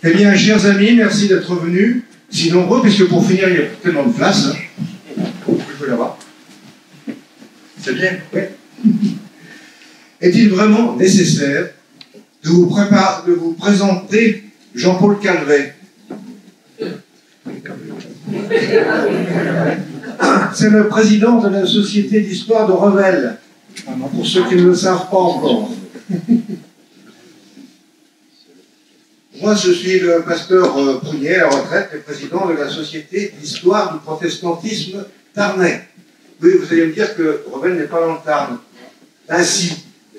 Eh bien, chers amis, merci d'être venus, si nombreux, puisque pour finir, il y a tellement de place. Je peux là-bas. C'est bien, oui. Est-il vraiment nécessaire de vous présenter Jean-Paul Calvet? C'est le président de la Société d'Histoire de Revel, pour ceux qui ne le savent pas encore. Moi, je suis le pasteur Prunier, à la retraite, et président de la Société d'Histoire du Protestantisme Tarnais. Oui, vous allez me dire que Revel n'est pas dans le Tarn. Ainsi,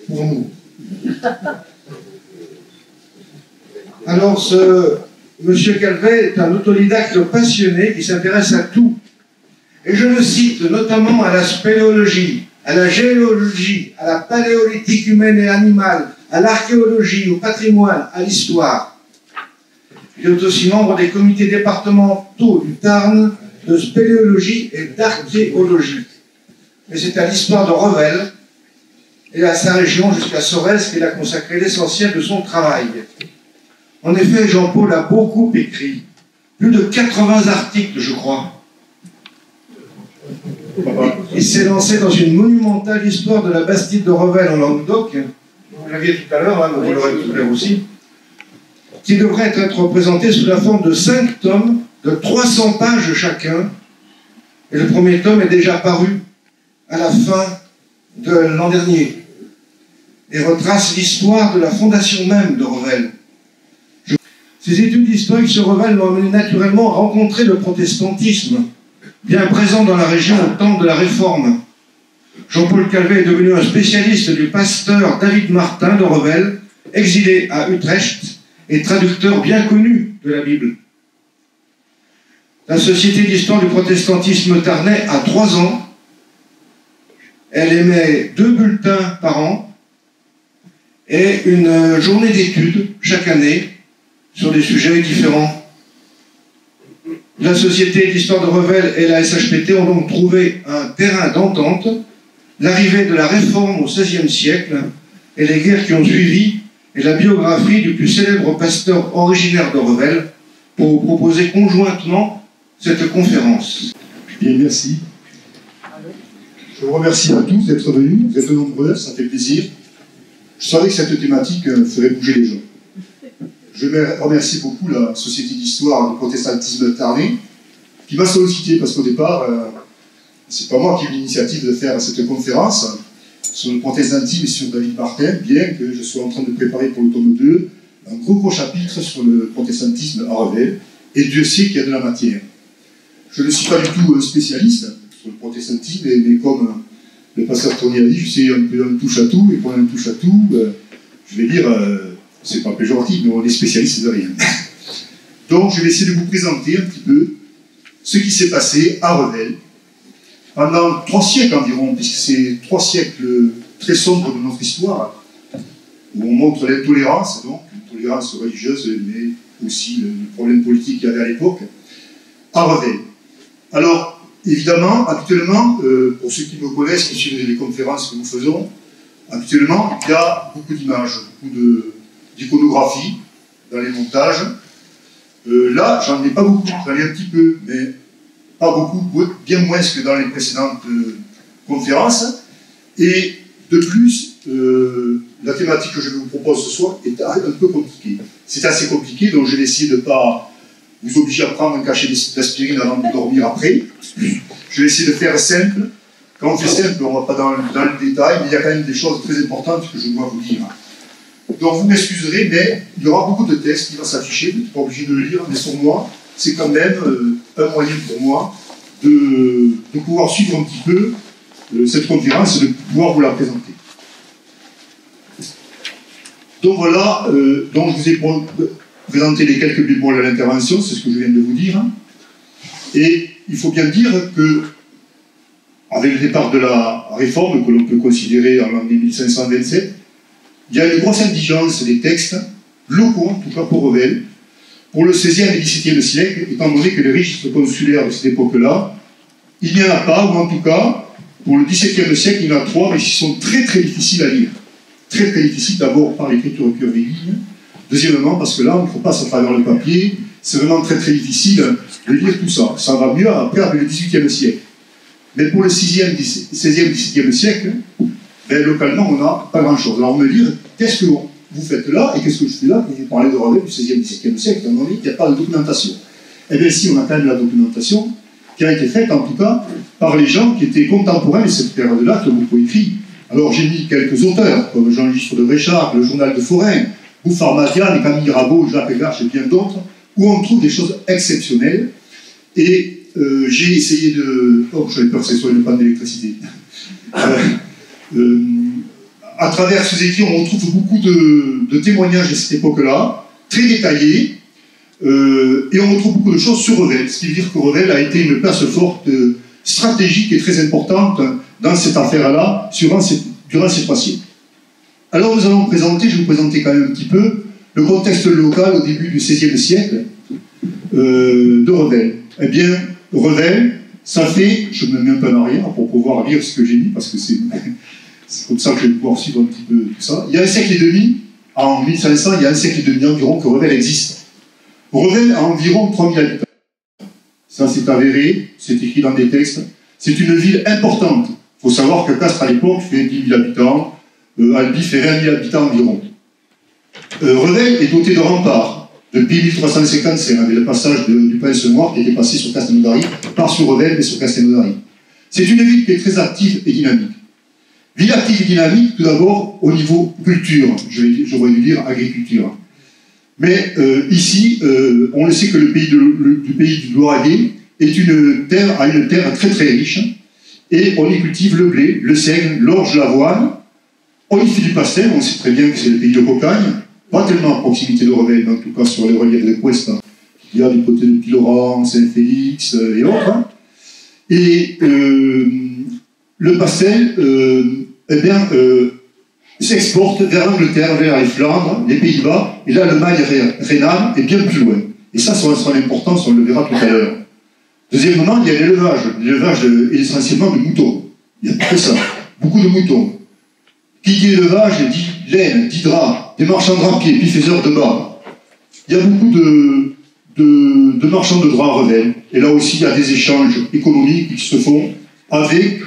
pour nous. Alors, Monsieur Calvet est un autodidacte passionné qui s'intéresse à tout. Et je le cite notamment à la spéléologie, à la géologie, à la paléolithique humaine et animale, à l'archéologie, au patrimoine, à l'histoire. Il est aussi membre des comités départementaux du Tarn, de spéléologie et d'archéologie. Mais c'est à l'histoire de Revel et à sa région jusqu'à Sorèze qu'il a consacré l'essentiel de son travail. En effet, Jean-Paul a beaucoup écrit, plus de 80 articles, je crois. Il s'est lancé dans une monumentale histoire de la Bastide de Revel en Languedoc, vous l'aviez tout à l'heure, hein, vous l'aurez tout à l'heure aussi, qui devrait être représenté sous la forme de 5 tomes de 300 pages chacun. Et le premier tome est déjà paru à la fin de l'an dernier et retrace l'histoire de la fondation même de Revel. Ces études historiques sur Revel m'ont amené naturellement à rencontrer le protestantisme, bien présent dans la région au temps de la Réforme. Jean-Paul Calvet est devenu un spécialiste du pasteur David Martin de Revel, exilé à Utrecht et traducteur bien connu de la Bible. La Société d'Histoire du Protestantisme Tarnais a 3 ans. Elle émet 2 bulletins par an et une journée d'études chaque année sur des sujets différents. La Société d'Histoire de Revel et la SHPT ont donc trouvé un terrain d'entente. L'arrivée de la Réforme au XVIe siècle et les guerres qui ont suivi et la biographie du plus célèbre pasteur originaire de Revel pour vous proposer conjointement cette conférence. Bien, merci. Je vous remercie à tous d'être venus. Vous êtes nombreux, ça fait plaisir. Je savais que cette thématique ferait bouger les gens. Je remercie beaucoup la Société d'Histoire du Protestantisme Tarnais qui m'a sollicité parce qu'au départ, c'est pas moi qui ai eu l'initiative de faire cette conférence sur le protestantisme et sur David Martin, bien que je sois en train de préparer pour le tome 2 un gros chapitre sur le protestantisme à Revel, et Dieu sait qu'il y a de la matière. Je ne suis pas du tout spécialiste sur le protestantisme, mais comme le pasteur Tony a dit, je sais un peu un touche-à-tout, et pour un touche-à-tout, je vais dire, c'est pas péjoratif, mais on est spécialiste de rien. Donc je vais essayer de vous présenter un petit peu ce qui s'est passé à Revel, pendant 3 siècles environ, puisque c'est 3 siècles très sombres de notre histoire, où on montre l'intolérance, donc une tolérance religieuse, mais aussi le problème politique qu'il y avait à l'époque, à Revel. Alors, évidemment, actuellement, pour ceux qui me connaissent, qui suivent les conférences que nous faisons, actuellement, il y a beaucoup d'images, beaucoup d'iconographie dans les montages. Là, j'en ai pas beaucoup, j'en ai un petit peu, mais pas beaucoup, bien moins que dans les précédentes conférences. Et de plus, la thématique que je vous propose ce soir est un peu compliquée. C'est assez compliqué, donc je vais essayer de ne pas vous obliger à prendre un cachet d'aspirine avant de dormir après. Je vais essayer de faire simple. Quand on fait simple, on ne va pas dans le détail, mais il y a quand même des choses très importantes que je dois vous dire. Donc vous m'excuserez, mais il y aura beaucoup de textes qui vont s'afficher, vous n'êtes pas obligé de le lire, mais sur moi, c'est quand même un moyen pour moi de pouvoir suivre un petit peu cette conférence et de pouvoir vous la présenter. Donc voilà, donc je vous ai présenté les quelques bémols à l'intervention, c'est ce que je viens de vous dire. Et il faut bien dire que, avec le départ de la réforme, que l'on peut considérer en l'année 1527, il y a une grosse indigence des textes locaux, en tout cas pour Revel, pour le XVIe et XVIIe siècle, étant donné que les registres consulaires de cette époque-là, il n'y en a pas, ou en tout cas, pour le XVIIe siècle, il y en a 3, mais qui sont très très difficiles à lire. très très difficile, d'abord par l'écriture curviligne, deuxièmement parce que là, on ne passe à travers le papier, c'est vraiment très très difficile de lire tout ça. Ça va mieux après avec le XVIIIe siècle. Mais pour le 16e, 17e siècle, ben, localement, on n'a pas grand-chose. Alors on me dit, qu'est-ce que vous faites là, et qu'est-ce que je fais là pour vous parler de Ravel du 16e, 17e siècle? On m'a dit qu'il n'y a pas de documentation. Eh bien si, on a quand même la documentation qui a été faite, en tout cas, par les gens qui étaient contemporains de cette période-là, qui ont beaucoup écrit. Alors j'ai mis quelques auteurs, comme Jean-Justre de Bréchard, le journal de Forain, Bouffard Madiane, Camille Rabault, Jacques Garche et bien d'autres, où on trouve des choses exceptionnelles. Et j'ai essayé de... Oh, j'avais peur que ce soit une panne d'électricité. À travers ces écrits, on retrouve beaucoup de témoignages de cette époque-là, très détaillés, et on retrouve beaucoup de choses sur Revel, ce qui veut dire que Revel a été une place forte, stratégique et très importante dans cette affaire-là, durant ces 3 siècles. Alors nous allons présenter, je vais vous présenter quand même un petit peu, le contexte local au début du XVIe siècle de Revel. Eh bien, Revel, ça fait, je me mets un peu en arrière pour pouvoir lire ce que j'ai mis, parce que c'est comme ça que je vais pouvoir suivre un petit peu tout ça. Il y a un siècle et demi, en 1500, il y a un siècle et demi environ que Revel existe. Revel a environ 3000 habitants. Ça, c'est avéré, c'est écrit dans des textes. C'est une ville importante. Il faut savoir que Castres, à l'époque, fait 10 000 habitants. Albi fait 20 000 habitants environ. Revel est doté de remparts. Depuis 1355, avec le passage du prince noir qui était passé sur Castelnaudary, pas sur Revel, mais sur Castelnaudary. C'est une ville qui est très active et dynamique. Ville active et dynamique, tout d'abord, au niveau culture. J'aurais dû dire agriculture. Mais ici, on le sait que le pays du Lauragais a une terre très très riche, et on y cultive le blé, le seigle, l'orge, l'avoine. On y fait du pastel, on sait très bien que c'est le pays de cocagne, pas tellement à proximité de Revel, mais en tout cas sur les reliefs de Cuesta, il y a du côté de Piloran, Saint-Félix et autres. Hein. Et le pastel, s'exporte vers l'Angleterre, vers les Flandres, les Pays-Bas, et l'Allemagne rhénane est bien plus loin. Et ça sera l'importance, on le verra tout à l'heure. Deuxièmement, il y a l'élevage. L'élevage est essentiellement de moutons. Il n'y a pas que ça. Beaucoup de moutons. Qui dit élevage dit laine, dit drap, des marchands drapiers, puis faiseurs de bas. Il y a beaucoup de marchands de draps à Revel. Et là aussi, il y a des échanges économiques qui se font avec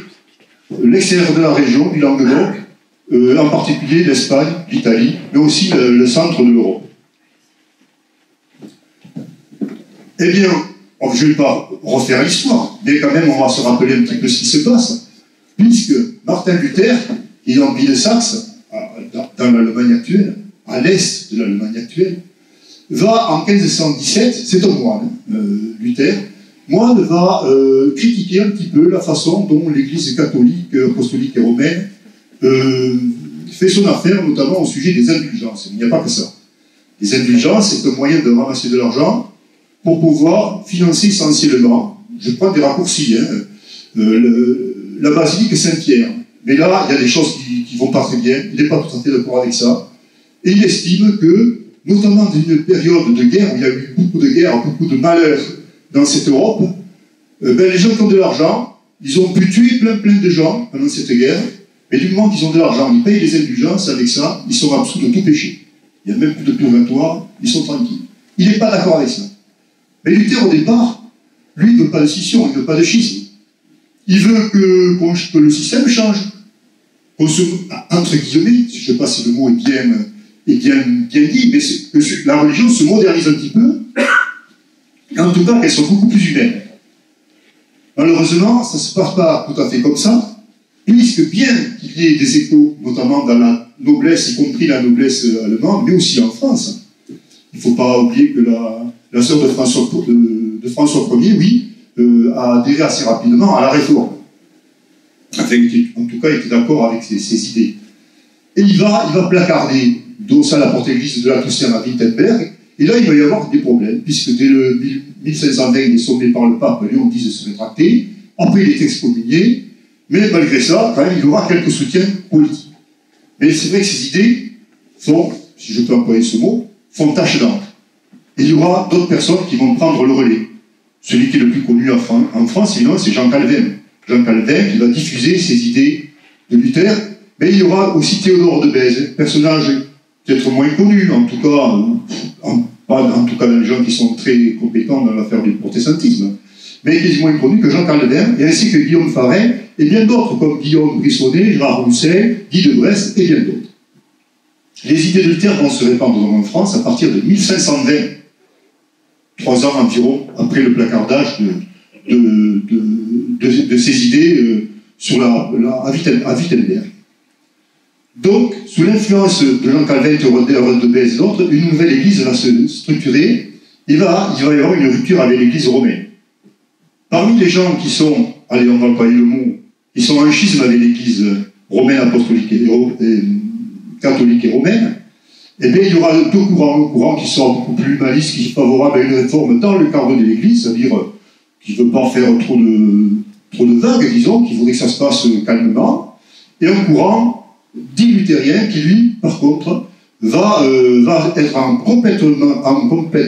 l'extérieur de la région, du Languedoc, en particulier l'Espagne, l'Italie, mais aussi le centre de l'Europe. Eh bien, je ne vais pas refaire l'histoire, mais quand même on va se rappeler un petit peu ce qui se passe, puisque Martin Luther, qui est en Pays de Saxe, dans l'Allemagne actuelle, à l'est de l'Allemagne actuelle, va en 1517, c'est un moine, Luther, moine va critiquer un petit peu la façon dont l'Église catholique, apostolique et romaine fait son affaire, notamment au sujet des indulgences. Il n'y a pas que ça. Les indulgences, c'est un moyen de ramasser de l'argent pour pouvoir financer essentiellement, je prends des raccourcis, la basilique Saint-Pierre. Mais là, il y a des choses qui ne vont pas très bien, il n'est pas tout à fait d'accord avec ça. Et il estime que, notamment dans une période de guerre, où il y a eu beaucoup de guerres, beaucoup de malheurs dans cette Europe, les gens qui ont de l'argent, ils ont pu tuer plein de gens pendant cette guerre, mais du moment qu'ils ont de l'argent, ils payent les indulgences, avec ça, ils sont absous de tout péché. Il n'y a même plus de purgatoire, ils sont tranquilles. Il n'est pas d'accord avec ça. Mais Luther, au départ, lui, il ne veut pas de scission, il ne veut pas de schisme. Il veut que le système change. Entre guillemets, je ne sais pas si le mot est bien dit, mais que la religion se modernise un petit peu, et en tout cas qu'elle soit beaucoup plus humaine. Malheureusement, ça ne se passe pas tout à fait comme ça, puisque bien qu'il y ait des échos, notamment dans la noblesse, y compris la noblesse allemande, mais aussi en France. Il ne faut pas oublier que la sœur de François Ier, oui, a adhéré assez rapidement à la réforme. Enfin, en tout cas, il était d'accord avec ses idées. Et il va placarder Dossa, la porte-église de la Toussaint à Wittenberg, et là, il va y avoir des problèmes, puisque dès le 1520, il est sommé par le pape Léon X de se rétracter, après il est excommunié, mais malgré ça, quand même, il aura quelques soutiens politiques. Mais c'est vrai que ces idées font, si je peux employer ce mot, font tache d'encre. Et il y aura d'autres personnes qui vont prendre le relais. Celui qui est le plus connu en France, sinon, c'est Jean Calvin. Jean Calvin qui va diffuser ses idées de Luther, Mais il y aura aussi Théodore de Bèze, personnage peut-être moins connu, en tout cas dans les gens qui sont très compétents dans l'affaire du protestantisme, mais qui est moins connu que Jean Calvin, et ainsi que Guillaume Farel, et bien d'autres comme Guillaume Brissonnet, Gérard Roussel, Guy de Bresse, et bien d'autres. Les idées de Luther vont se répandre en France à partir de 1520, 3 ans environ après le placardage de ces idées à Wittenberg. Donc, sous l'influence de Jean Calvin, Théodore de Bèze et d'autres, une nouvelle église va se structurer. Il va y avoir une rupture avec l'église romaine. Parmi les gens qui sont, allez, on va employer le mot, qui sont en schisme avec l'église romaine apostolique et catholique et romaine, eh bien, il y aura deux courants. Un courant qui sont beaucoup plus humaniste, qui est favorable à une réforme dans le cadre de l'église, c'est-à-dire qui ne veut pas faire trop de vagues, disons, qui voudrait que ça se passe calmement, et un courant dit luthérien qui, lui, par contre, va être en complète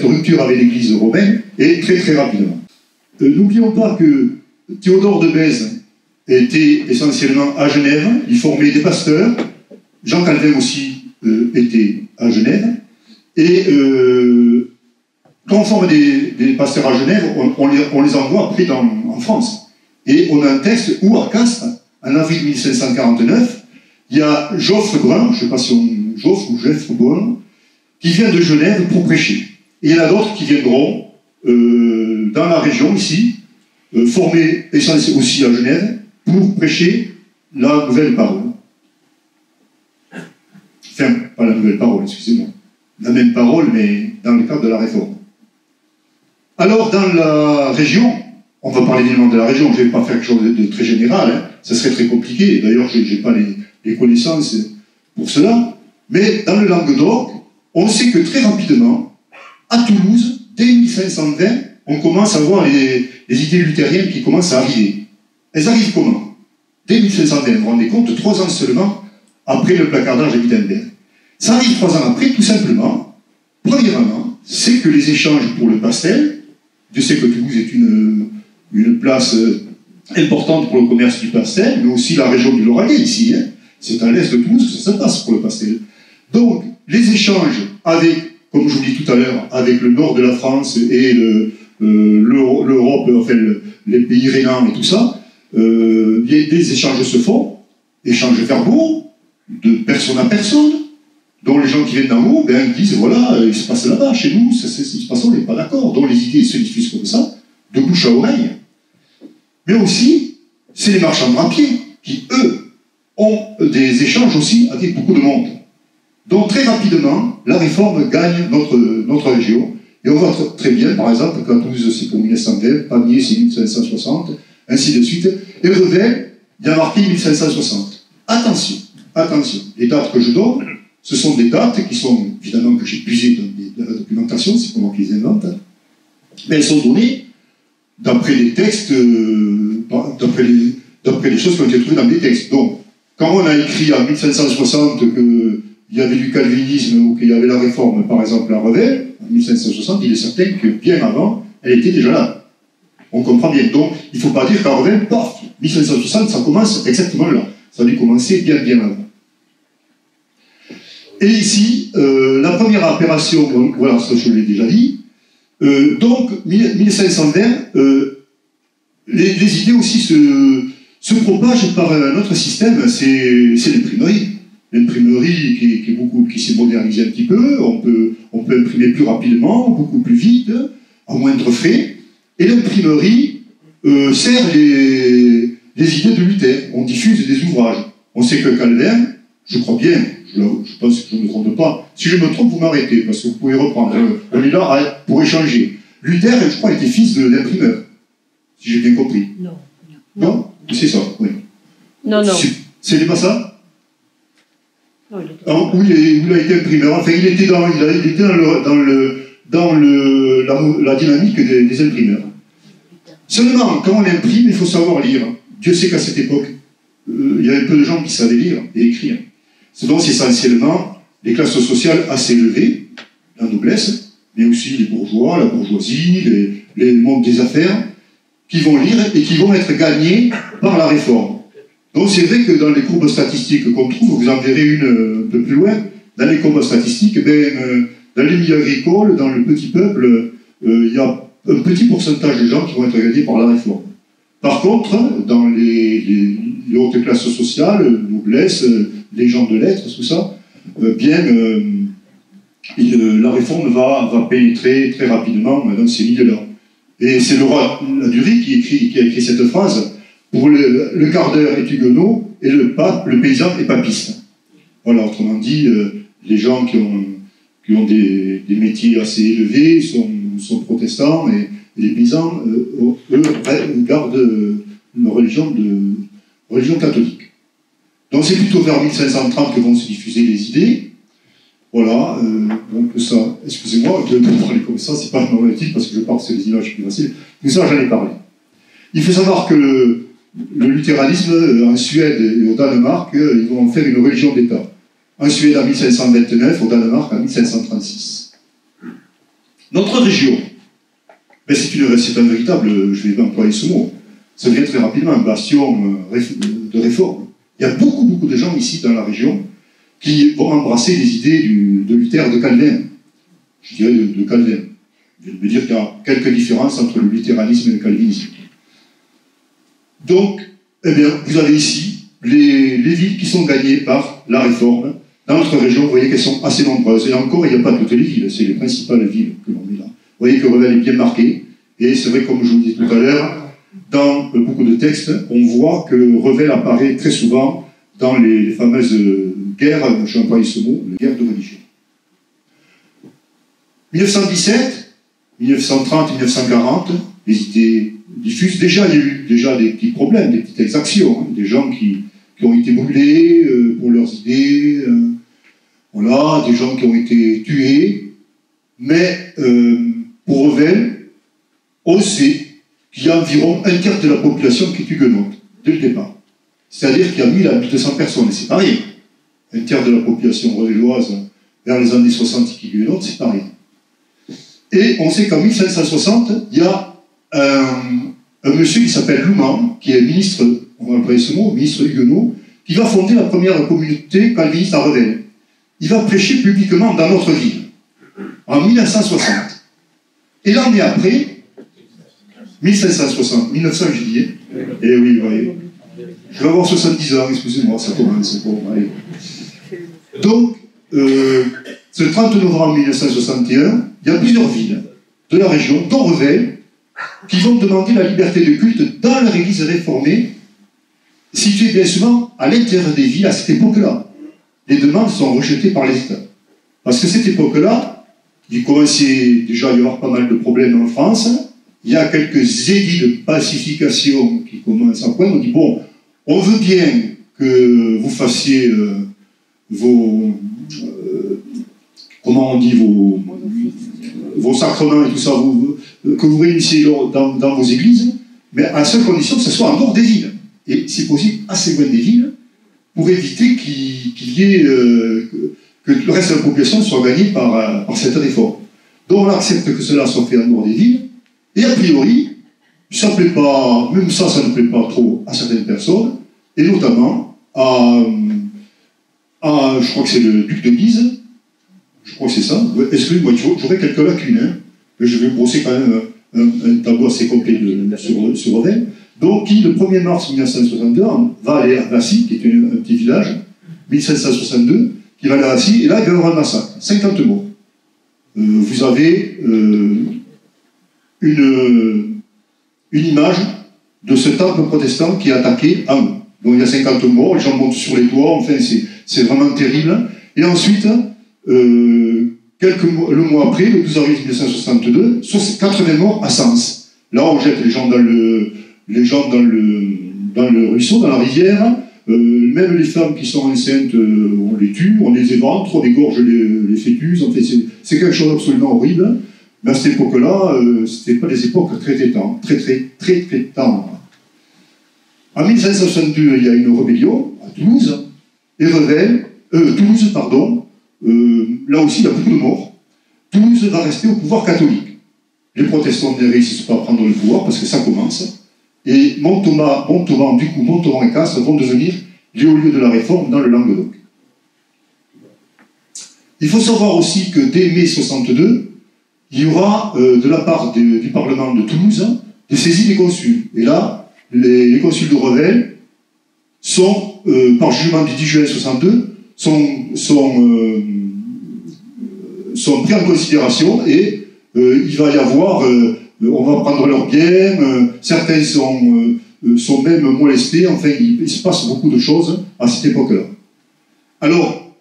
rupture avec l'église romaine, et très très rapidement. N'oublions pas que Théodore de Bèze était essentiellement à Genève, il formait des pasteurs, Jean Calvin aussi était à Genève, et quand on forme des pasteurs à Genève, on les envoie après en France. Et on a un texte où, à Castres, en avril 1549, il y a Joffre Brun, je ne sais pas si on Joffre ou Joffre Brun, qui vient de Genève pour prêcher. Et il y en a d'autres qui viendront dans la région ici, formés aussi à Genève, pour prêcher la nouvelle parole. Enfin, pas la nouvelle parole, excusez-moi. La même parole, mais dans le cadre de la réforme. Alors, dans la région, on va parler évidemment de la région, je ne vais pas faire quelque chose de très général, hein, ça serait très compliqué, d'ailleurs, je n'ai pas les connaissances pour cela, mais dans le Languedoc, on sait que très rapidement, à Toulouse, dès 1520, on commence à voir les idées luthériennes qui commencent à arriver. Elles arrivent comment? Dès 1520, vous vous rendez compte, 3 ans seulement après le placardage de Wittenberg. Ça arrive 3 ans après, tout simplement. Premièrement, c'est que les échanges pour le pastel, je sais que Toulouse est une place importante pour le commerce du pastel, mais aussi la région du Lauragais ici, hein. C'est à l'est de Toulouse que ça se passe pour le pastel. Donc, les échanges avec, comme je vous dis tout à l'heure, avec le nord de la France et l'Europe, enfin les pays rhénans et tout ça, des échanges se font, échanges verbaux, de personne à personne, dont les gens qui viennent d'en haut, ben, disent, voilà, il se passe là-bas, chez nous, il se passe, on n'est pas d'accord, dont les idées se diffusent comme ça, de bouche à oreille. Mais aussi, c'est les marchands de drapiers qui, eux, ont des échanges aussi avec beaucoup de monde. Donc très rapidement, la réforme gagne notre région. Et on voit très bien, par exemple, qu'à Toulouse c'est pour 1920, Pamiers c'est 1560, ainsi de suite. Et Revel, il y a marqué 1560. Attention, attention. Les dates que je donne, ce sont des dates qui sont, évidemment, que j'ai puisées dans la documentation, c'est pas moi qui les invente, mais elles sont données d'après les textes, d'après les choses qui ont été trouvées dans les textes. Donc, quand on a écrit en 1560 qu'il y avait du calvinisme ou qu'il y avait la réforme, par exemple, à Revel, en 1560, il est certain que bien avant, elle était déjà là. On comprend bien. Donc, il ne faut pas dire qu'à Revel, paf, 1560, ça commence exactement là. Ça a dû commencer bien avant. Et ici, la première opération, bon, voilà, ça je l'ai déjà dit. Donc, 1520, les idées aussi se propagent par un autre système, c'est l'imprimerie. L'imprimerie qui s'est modernisée un petit peu, on peut imprimer plus rapidement, beaucoup plus vite, à moindre frais. Et l'imprimerie sert les idées de Luther. On diffuse des ouvrages. On sait que Calvin, je crois bien, je pense que je ne me trompe pas. Si je me trompe, vous m'arrêtez, parce que vous pouvez reprendre. On est là pour échanger. Luther, je crois, était fils d'imprimeur, si j'ai bien compris. Non. Non? C'est ça, oui. Non. C'est pas ça? Non, où il a été imprimeur. Enfin, il était dans la dynamique des imprimeurs. Seulement, quand on imprime, il faut savoir lire. Dieu sait qu'à cette époque, il y avait peu de gens qui savaient lire et écrire. C'est donc essentiellement les classes sociales assez élevées, la noblesse, mais aussi les bourgeois, la bourgeoisie, les mondes des affaires, qui vont lire et qui vont être gagnés par la réforme. Donc c'est vrai que dans les courbes statistiques qu'on trouve, vous en verrez une un peu plus loin, dans les courbes statistiques, dans les milieux agricoles, dans le petit peuple, il y a un petit pourcentage de gens qui vont être gagnés par la réforme. Par contre, dans les hautes classes sociales, noblesse, les gens de lettres, tout ça, la réforme va pénétrer très rapidement dans ces milieux-là. Et c'est le roi Ladurie qui a écrit cette phrase: pour le quart d'heure est huguenot et le paysan est papiste. Voilà, autrement dit, les gens qui ont des métiers assez élevés sont protestants, et les paysans, eux, gardent une religion catholique. Donc c'est plutôt vers 1530 que vont se diffuser les idées. Voilà, donc ça, excusez-moi de parler comme ça, c'est pas normatif parce que je parle, c'est des images plus faciles. Tout ça, j'en ai parlé. Il faut savoir que le luthéranisme en Suède et au Danemark, ils vont en faire une religion d'État. En Suède en 1529, au Danemark en 1536. Notre région, c'est un véritable, je vais employer ce mot, ça devient très rapidement un bastion de réforme. Il y a beaucoup de gens ici dans la région qui vont embrasser les idées de Luther, de Calvin. Je dirais de Calvin. Je veux dire qu'il y a quelques différences entre le luthéranisme et le calvinisme. Donc, eh bien, vous avez ici les villes qui sont gagnées par la réforme. Dans notre région, vous voyez qu'elles sont assez nombreuses. Et encore, il n'y a pas toutes les villes, c'est les principales villes que l'on met là. Vous voyez que Revel est bien marqué. Et c'est vrai, comme je vous disais tout à l'heure, dans beaucoup de textes, on voit que Revel apparaît très souvent dans les fameuses guerres, je vais employer ce mot, les guerres de religion. 1917, 1930, 1940, les idées diffuses. Déjà, il y a eu des petits problèmes, des petites exactions, des gens qui ont été brûlés pour leurs idées, voilà, des gens qui ont été tués. Mais pour Revel, on sait qu'il y a environ un tiers de la population qui est huguenote, dès le départ. C'est-à-dire qu'il y a 1000 à 1200 personnes, et c'est pas rien. Un tiers de la population revelloise vers les années 60 qui est huguenote, c'est pas rien. Et on sait qu'en 1560, il y a un monsieur qui s'appelle Louman, qui est ministre, on va employer ce mot, ministre huguenot, qui va fonder la première communauté calviniste à Revel. Il va prêcher publiquement dans notre ville, en 1960. Et l'année après, 1560, 1900 je dis, et oui, vous voyez, je vais avoir 70 ans, excusez-moi, ça commence, bon, allez. Donc, ce 30 novembre 1961, il y a plusieurs villes de la région, dont Revel, qui vont demander la liberté de culte dans leur église réformée, située bien souvent à l'intérieur des villes à cette époque-là. Les demandes sont rejetées par les États. Parce que cette époque-là, il commençait déjà à y avoir pas mal de problèmes en France. Il y a quelques édits de pacification qui commencent à poindre. On dit, bon, on veut bien que vous fassiez comment on dit, vos sacrements et tout ça, que vous réunissiez dans vos églises, mais à seule condition que ce soit en dehors des villes. Et si possible, assez loin des villes, pour éviter qu'il y ait que le reste de la population soit gagné par cette réforme. Donc on accepte que cela soit fait en dehors des villes, et a priori, ça ne plaît pas, même ça ne plaît pas trop à certaines personnes, et notamment je crois que c'est le duc de Guise, je crois que c'est ça. Excusez-moi, j'aurais quelques lacunes, hein, mais je vais brosser quand même un tableau assez complet sur Revel. Donc, qui, le 1er mars 1962, va aller à Vassy, qui est un petit village, 1762, qui va aller à Vassy, et là, il va y avoir un massacre, 50 morts. Vous avez une image de ce temple protestant qui est attaqué à eux. Donc, il y a 50 morts, les gens montent sur les toits, enfin, c'est vraiment terrible. Et ensuite, le mois après, le 12 avril 1962, 80 morts à Sens. Là, on jette les gens dans le ruisseau, dans la rivière. Même les femmes qui sont enceintes, on les tue, on les éventre, on égorge les fœtus. En fait, c'est quelque chose d'absolument horrible. Mais à cette époque-là, ce n'était pas des époques très tendres. En 1562, il y a une rébellion à Toulouse, et Toulouse, là aussi, il y a beaucoup de morts. Toulouse va rester au pouvoir catholique. Les protestants ne réussissent pas à prendre le pouvoir parce que ça commence. Et Montauban et Castres vont devenir les hauts lieux de la réforme dans le Languedoc. Il faut savoir aussi que dès mai 62, il y aura de la part du Parlement de Toulouse des saisies des consuls. Et là, les consuls de Revel sont, par jugement du 10 juin 62, sont pris en considération et il va y avoir, on va prendre leurs biens, certains sont même molestés, enfin il se passe beaucoup de choses à cette époque-là. Alors,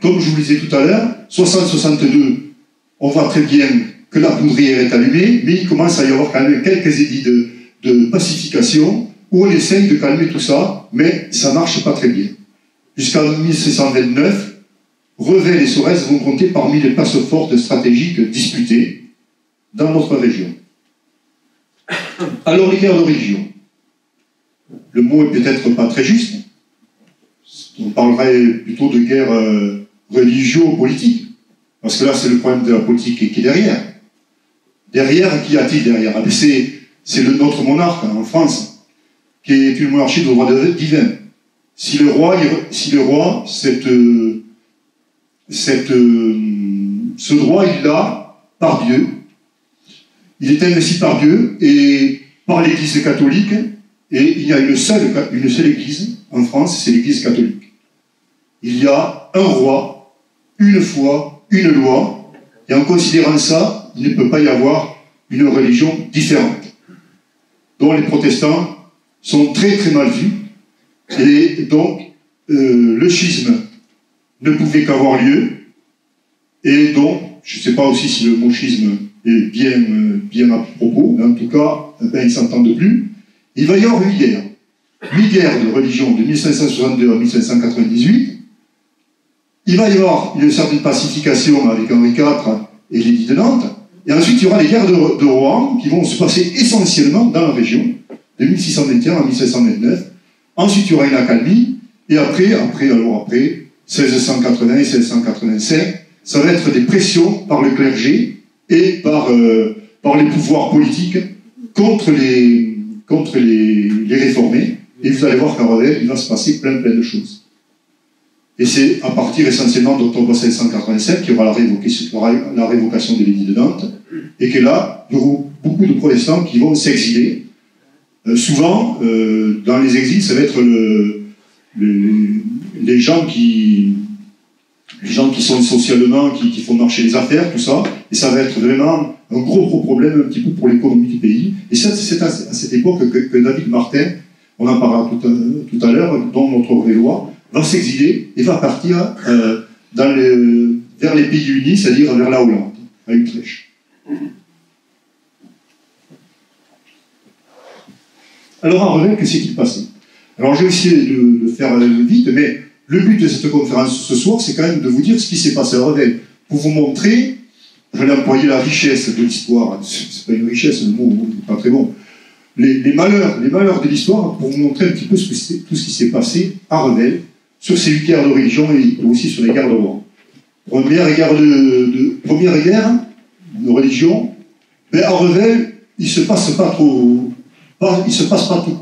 comme je vous le disais tout à l'heure, 60-62, on voit très bien que la poudrière est allumée, mais il commence à y avoir quand même quelques édits de pacification où on essaye de calmer tout ça, mais ça ne marche pas très bien. Jusqu'en 1729, Revel et Sorèze vont compter parmi les places fortes stratégiques disputées dans notre région. Alors, les guerres de religion. Le mot est peut-être pas très juste. On parlerait plutôt de guerre religio-politique. Parce que là, c'est le problème de la politique qui est derrière. Derrière, qui y a-t-il derrière? C'est notre monarque hein, en France, qui est une monarchie de droit divin. Si le roi, ce droit, il l'a par Dieu. Il est investi par Dieu et par l'Église catholique. Et il y a une seule Église en France, c'est l'Église catholique. Il y a un roi, une foi, une loi. Et en considérant ça, il ne peut pas y avoir une religion différente. dont les protestants sont très très mal vus. Et donc, le schisme ne pouvait qu'avoir lieu. Et donc, je ne sais pas aussi si le mot schisme est bien à propos, mais en tout cas, ben, ils ne s'entendent plus. Il va y avoir 8 guerres. 8 guerres de religion de 1562 à 1598. Il va y avoir une certaine pacification avec Henri IV et l'édit de Nantes. Et ensuite, il y aura les guerres de Rohan qui vont se passer essentiellement dans la région, de 1621 à 1729. Ensuite, il y aura une accalmie. Et après, 1680 et 1685, ça va être des pressions par le clergé et par les pouvoirs politiques contre les réformés. Et vous allez voir qu'à Revel, il va se passer plein de choses. Et c'est à partir essentiellement d'octobre 1687 qu'il y aura la révocation de l'édit de Nantes, et que là, il y aura beaucoup de protestants qui vont s'exiler. Souvent, dans les exils, ça va être les gens qui sont socialement, qui font marcher les affaires, tout ça, et ça va être vraiment un gros problème un petit peu pour l'économie du pays. Et c'est à cette époque que David Martin, on en parlera tout à l'heure, dont notre Revellois, va s'exiler et va partir vers les pays unis, c'est-à-dire vers la Hollande, à Utrecht. Alors à Revel, que s'est-il passé? Alors je vais essayer de faire vite, mais le but de cette conférence ce soir, c'est quand même de vous dire ce qui s'est passé à Revel, pour vous montrer, je vais employer la richesse de l'histoire, c'est pas une richesse, le mot n'est pas très bon, les malheurs de l'histoire, pour vous montrer un petit peu tout ce qui s'est passé à Revel, sur ces 8 guerres de religion et aussi sur les guerres de Rohan. Première guerre de religion, mais à Revel, il ne se passe pas tout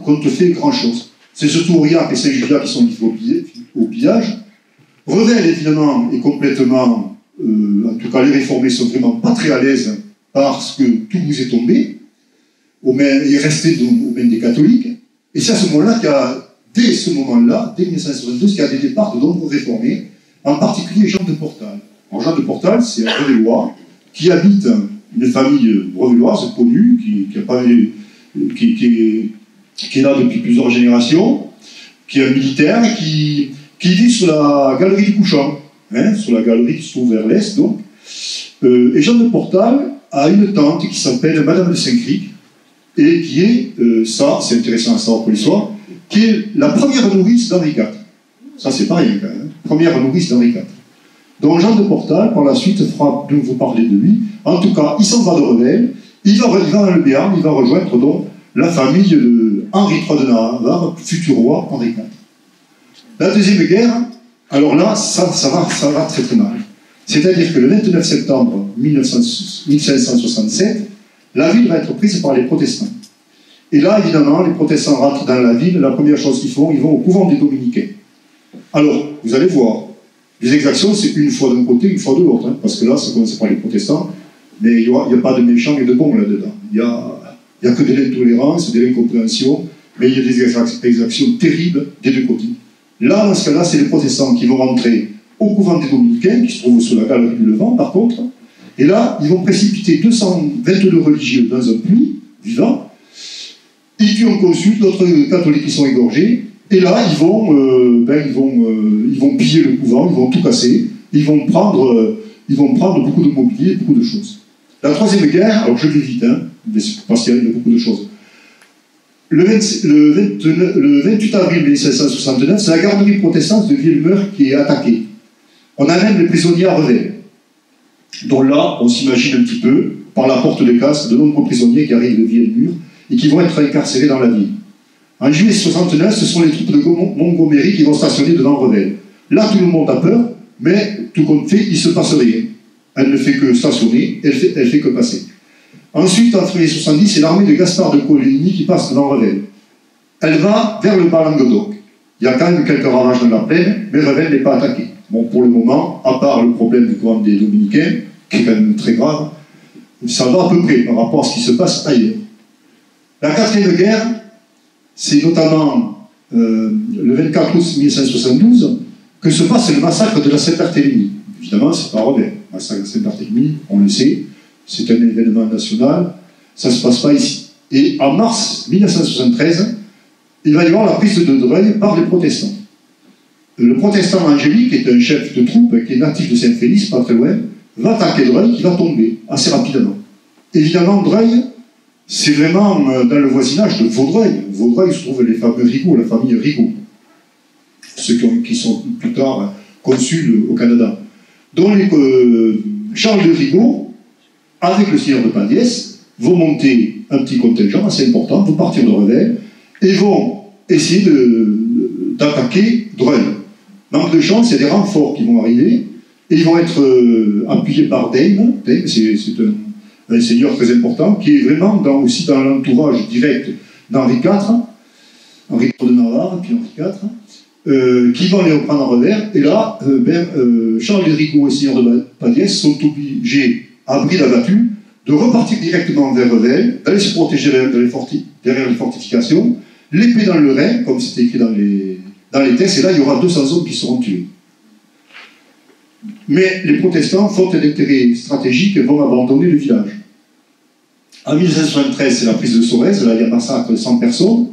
compte fait grand-chose. C'est surtout Aurillac et Saint-Julian qui sont livrés au pillage. Revel, évidemment, est complètement... en tout cas, les réformés sont vraiment pas très à l'aise parce que Toulouse est tombé, il est resté aux mains des catholiques. Et c'est à ce moment-là dès 1962, qu'il y a des départs de nombreux réformés, en particulier Jean de Portal. Alors, Jean de Portal, c'est un Revellois qui habite une famille revelloise connue, qui est là depuis plusieurs générations, qui est un militaire, qui vit sur la galerie du Couchant, sur la galerie qui se trouve vers l'est, donc. Et Jean de Portal a une tante qui s'appelle Madame de Saint-Cric, et qui est, ça c'est intéressant à savoir pour l'histoire, qui est la première nourrice d'Henri IV. Ça c'est pas rien quand même, première nourrice d'Henri IV. Donc Jean de Portal, par la suite, fera de vous parler de lui. En tout cas, il s'en va de Revel, il va dans le Béarn, il va rejoindre donc la famille de Henri III de Navarre, futur roi Henri IV. La deuxième guerre, alors là, ça va très très mal. C'est-à-dire que le 29 septembre 1567, la ville va être prise par les protestants. Et là, évidemment, les protestants rentrent dans la ville, la première chose qu'ils font, ils vont au couvent des dominicains. Alors, vous allez voir, les exactions, c'est une fois d'un côté, une fois de l'autre, hein, parce que là, ça commence par les protestants, mais il n'y a pas de méchants et de bons là-dedans. Il n'y a que de l'intolérance, de l'incompréhension, mais il y a des exactions terribles des deux côtés. Là, dans ce cas-là, c'est les protestants qui vont rentrer au couvent des dominicains, qui se trouve sur la galerie du Levant, par contre, et là, ils vont précipiter 222 religieux dans un puits vivant. Ils tuent un consul, d'autres catholiques qui sont égorgés, et là, ils vont piller le couvent, ils vont tout casser, ils vont prendre beaucoup de mobilier, beaucoup de choses. La troisième guerre, alors je vais vite, hein, parce qu'il y a beaucoup de choses. Le 28 avril 1769, c'est la garderie protestante de Villemeur qui est attaquée. On a même les prisonniers à Revel, dont là, on s'imagine un petit peu, par la porte de casse, de nombreux prisonniers qui arrivent de Villemur et qui vont être incarcérés dans la ville. En juillet 69, ce sont les troupes de Montgomery qui vont stationner devant Revel. Là, tout le monde a peur, mais tout compte fait, il ne se passe rien. Elle ne fait que stationner, elle fait que passer. Ensuite, en février 70, c'est l'armée de Gaspard de Coligny qui passe devant Revel. Elle va vers le Bas-Languedoc. Il y a quand même quelques ravages dans la plaine, mais Revel n'est pas attaqué. Bon, pour le moment, à part le problème du couvent des Dominicains, qui est quand même très grave, ça va à peu près par rapport à ce qui se passe ailleurs. La quatrième guerre, c'est notamment le 24 août 1572 que se passe le massacre de la Saint-Barthélemy. Évidemment, c'est pas Revel. Le massacre de Saint-Barthélemy, on le sait, c'est un événement national, ça ne se passe pas ici. Et en mars 1973, il va y avoir la prise de Dreuil par les protestants. Le protestant Angélique, qui est un chef de troupe, qui est natif de Saint-Félix, pas très loin, va attaquer Dreuil, qui va tomber assez rapidement. Évidemment, Dreuil, c'est vraiment dans le voisinage de Vaudreuil. Vaudreuil se trouve les fameux Rigaud, la famille Rigaud, ceux qui sont plus tard consuls au Canada. Donc Charles de Rigaud, avec le seigneur de Padiès, vont monter un petit contingent assez important, vont partir de Revel, et vont essayer d'attaquer Dreuil. Manque de chance, il y a des renforts qui vont arriver, et ils vont être appuyés par Dame. Dame, c'est un seigneur très important, qui est vraiment aussi dans l'entourage direct d'Henri IV, Henri IV de Navarre, puis Henri IV, qui vont les reprendre en revers. Et là, Charles de Rigaud et seigneur de Padiès sont obligés, à abri d'abattu, de repartir directement vers Revel, d'aller se protéger derrière les fortifications, l'épée dans le rein, comme c'était écrit dans les textes, et là, il y aura 200 hommes qui seront tués. Mais les protestants, faute d'intérêt stratégique, vont abandonner le village. En 1973, c'est la prise de Sorèze, là, il y a un massacre de 100 personnes.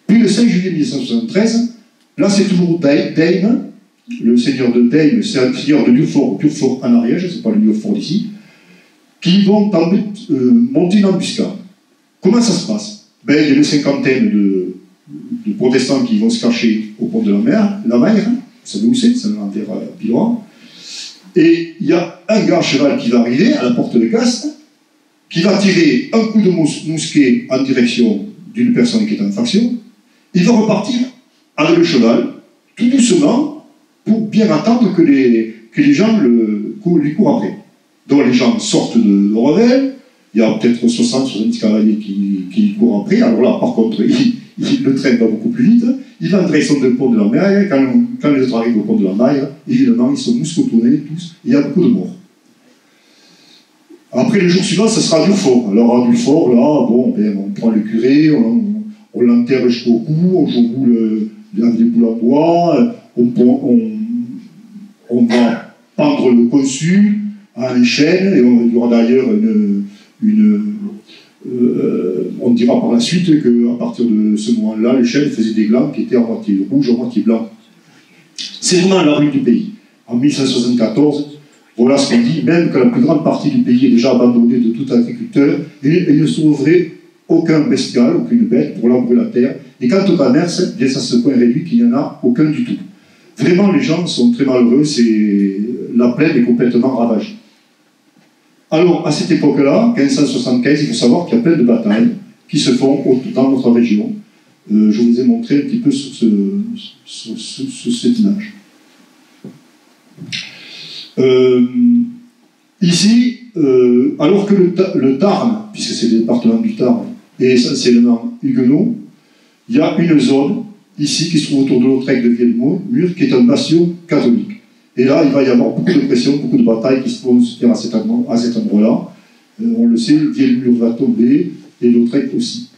Puis le 5 juillet 1973, là, c'est toujours Dame, le seigneur de Dame, c'est un seigneur de Durfort en Ariège, c'est pas le Durfort d'ici, qui vont monter une embuscade. Comment ça se passe? Il y a une cinquantaine de protestants qui vont se cacher au pont de la mer, vous savez où c'est un enterre piloin. Et il y a un gars à cheval qui va arriver à la porte de Castres, qui va tirer un coup de mousquet en direction d'une personne qui est en faction. Il va repartir avec le cheval, tout doucement, pour bien attendre que les gens lui courent après. Donc les gens sortent de Revel, il y a peut-être 60-70 cavaliers qui courent après. Alors là, par contre, le train va beaucoup plus vite. Il va entrer sur le pont de la mer. Quand les autres arrivent au pont de la mer, évidemment, ils sont mousquetonnés tous. Il y a beaucoup de morts. Après, le jour suivant, ce sera Durfort. Alors, à Durfort, là, on prend le curé, on l'enterre jusqu'au cou, on joue avec des boules en bois, on va pendre le consul à une chaîne, et il y aura d'ailleurs on dira par la suite qu'à partir de ce moment-là, les chaînes faisaient des glands qui étaient à moitié rouge, à moitié blanc. C'est vraiment la rue du pays. En 1574, voilà ce qu'on dit, même que la plus grande partie du pays est déjà abandonnée de tout agriculteur, et il ne se trouverait aucun bestial, aucune bête pour labourer la terre. Et quant au commerce, bien ça se point réduit qu'il n'y en a aucun du tout. Vraiment, les gens sont très malheureux, la plaine est complètement ravagée. Alors, à cette époque-là, 1575, il faut savoir qu'il y a plein de batailles qui se font dans notre région. Je vous ai montré un petit peu sur cette image. Ici, alors que le Tarn, puisque c'est le département du Tarn, et essentiellement huguenot, il y a une zone ici qui se trouve autour de Lautrec de Vielmur, qui est un bastion catholique. Et là, il va y avoir beaucoup de pression, beaucoup de batailles qui vont se faire à cet endroit-là. On le sait, Vielmur va tomber et Lautrec aussi.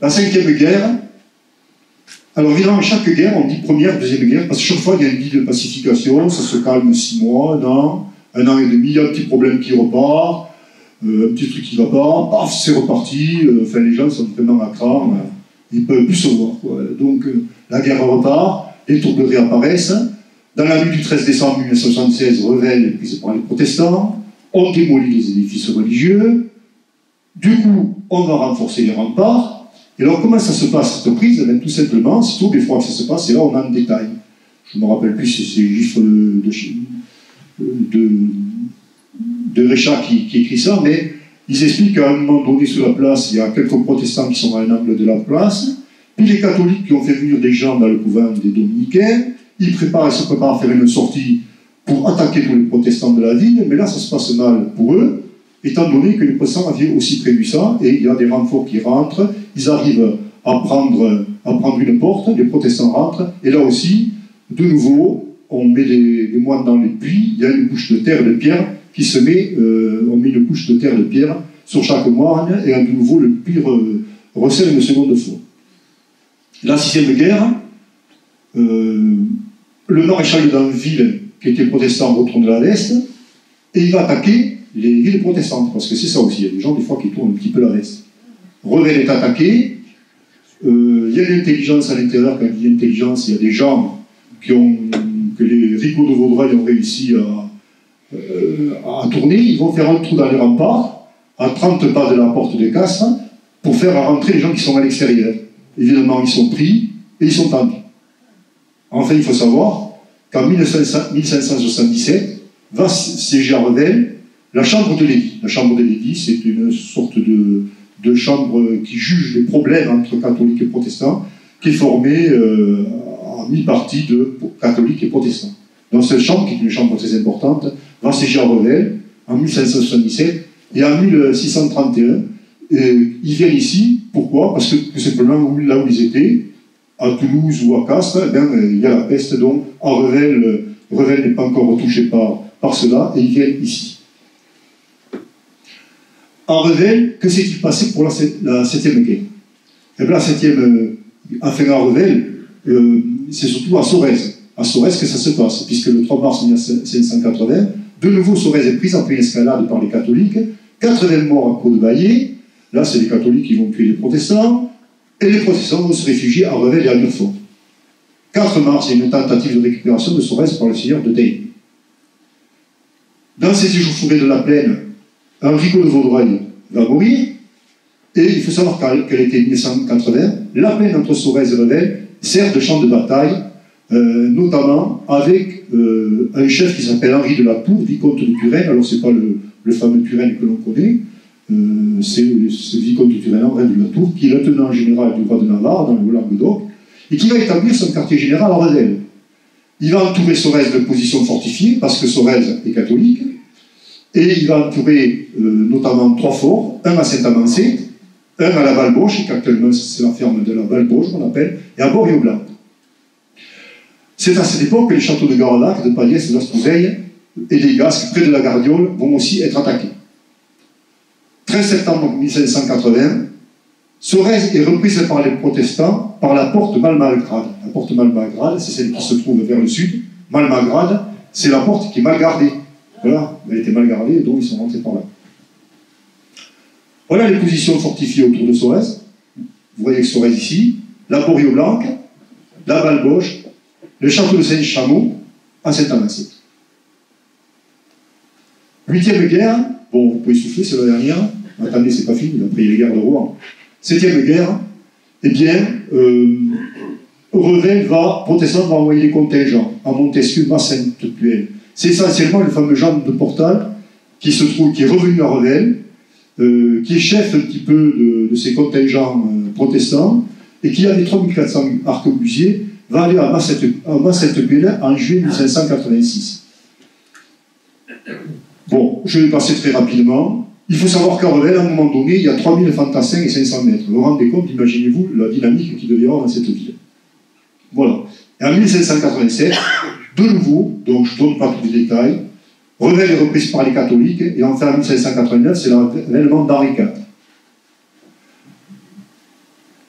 La 5e guerre, alors évidemment, chaque guerre, on dit première, deuxième guerre, parce que chaque fois, il y a une guide de pacification, ça se calme 6 mois, un an et demi, il y a un petit problème qui repart, un petit truc qui ne va pas, paf, c'est reparti, enfin, les gens sont vraiment à cran, ils ne peuvent plus se voir, quoi. Donc, la guerre repart, les tourberies apparaissent. Dans la nuit du 13 décembre 1976, Revel est prise par les protestants, on démolit les édifices religieux, du coup, on va renforcer les remparts. Et alors, comment ça se passe, cette prise? Eh bien, tout simplement, c'est tout des fois que ça se passe, et là, on a un détail. Je ne me rappelle plus si c'est Gifre de Réchat qui écrit ça, mais ils expliquent qu'à un moment donné, sur la place, il y a quelques protestants qui sont à un angle de la place, puis les catholiques qui ont fait venir des gens dans le couvent des dominicains, ils se préparent à faire une sortie pour attaquer tous les protestants de la ville, mais là, ça se passe mal pour eux, étant donné que les protestants avaient aussi prévu ça, et il y a des renforts qui rentrent, ils arrivent à prendre une porte, les protestants rentrent, et là aussi, de nouveau, on met les moines dans les puits, il y a une couche de terre et de pierre qui se met, on met une couche de terre et de pierre sur chaque moine, et de nouveau, le puits recèle une seconde fois. La 6e guerre, le maréchal d'Anville, qui était protestant, retourne à l'Est, et il va attaquer les villes protestantes, parce que c'est ça aussi, il y a des gens des fois qui tournent un petit peu la veste. Revel est attaqué, il y a une intelligence à l'intérieur, quand il y a une intelligence, il y a des gens que les rigots de Vaudreuil ont réussi à tourner, ils vont faire un trou dans les remparts, à 30 pas de la porte de Castres, pour faire rentrer les gens qui sont à l'extérieur. Évidemment, ils sont pris et ils sont tendus. Enfin, il faut savoir qu'en 1577, va siéger à Revel la chambre de l'édit. La chambre de l'édit, c'est une sorte de chambre qui juge les problèmes entre catholiques et protestants, qui est formée à mi-partie de catholiques et protestants. Dans cette chambre, qui est une chambre très importante, va siéger à Revel en 1577 et en 1631. Ils viennent ici, pourquoi? Parce que tout simplement, là où ils étaient, à Toulouse ou à Castres, il y a la peste, donc à Revel n'est pas encore touché par cela, et ils viennent ici. En Revel, que s'est-il passé pour la 7e guerre? Eh bien, la 7e, enfin à Revel, c'est surtout à Sorèze. À Sorèze que ça se passe, puisque le 3 mars 1580, de nouveau Sorèze est prise après une escalade par les catholiques, 80 morts à Côte-de-Baillé, là c'est les catholiques qui vont tuer les protestants, et les protestants vont se réfugier à Revel et à Durfort. 4 mars, il y a une tentative de récupération de Sorèze par le seigneur de Daigne. Dans ces échauffourées de la plaine, un rigaud de Vaudreuil va mourir, et il faut savoir qu'elle était 1980, la plaine entre Sorèze et Revel sert de champ de bataille, notamment avec un chef qui s'appelle Henri de la Tour, vicomte de Turenne. Alors c'est pas le fameux Turenne que l'on connaît, c'est le vicomte de Turenne, Henri de la Tour, qui est lieutenant général du roi de Navarre dans le Languedoc, et qui va établir son quartier général à Revel. Il va entourer Sorèze de positions fortifiées, parce que Sorèze est catholique, et il va entourer notamment 3 forts, un à Saint-Amancé, un à la Valboche, qui actuellement c'est la ferme de la Valboche qu'on appelle, et à Borio-Blanc. C'est à cette époque que les châteaux de Garolac, de Paliès, de Laspouzeille et des Gasques, près de la Gardiole, vont aussi être attaqués. 13 septembre 1580, Sorèze est reprise par les protestants par la porte Malmalgrade. La porte Malmalgrade, c'est celle qui se trouve vers le sud. Malmalgrade, c'est la porte qui est mal gardée. Voilà, elle était mal gardée, donc ils sont rentrés par là. Voilà les positions fortifiées autour de Sorèze. Vous voyez que Sorèze ici, la Borio-Blanc, la Valboche, le château de Saint-Chamond à Saint-Amancé. 8e guerre, bon, vous pouvez souffler, c'est la dernière. Attendez, c'est pas fini, après il y a les guerres de Rouen. 7e guerre, eh bien, Revel protestant va envoyer des contingents à Montesquieu, à Sainte-Puelle. C'est essentiellement le fameux Jean de Portal qui est revenu à Revel, qui est chef un petit peu de ces contingents protestants, et qui a des 3400 arquebusiers, va aller à Sainte-Puelle en juillet 1586. Bon, je vais passer très rapidement. Il faut savoir qu'à Revel, à un moment donné, il y a 3000 fantassins et 500 mètres. Vous vous rendez compte, imaginez-vous la dynamique qu'il devait y avoir dans cette ville. Voilà. Et en 1587, de nouveau, donc je ne donne pas tous les détails, Revel est reprise par les catholiques, et enfin en 1589, c'est l'avènement d'Henri IV.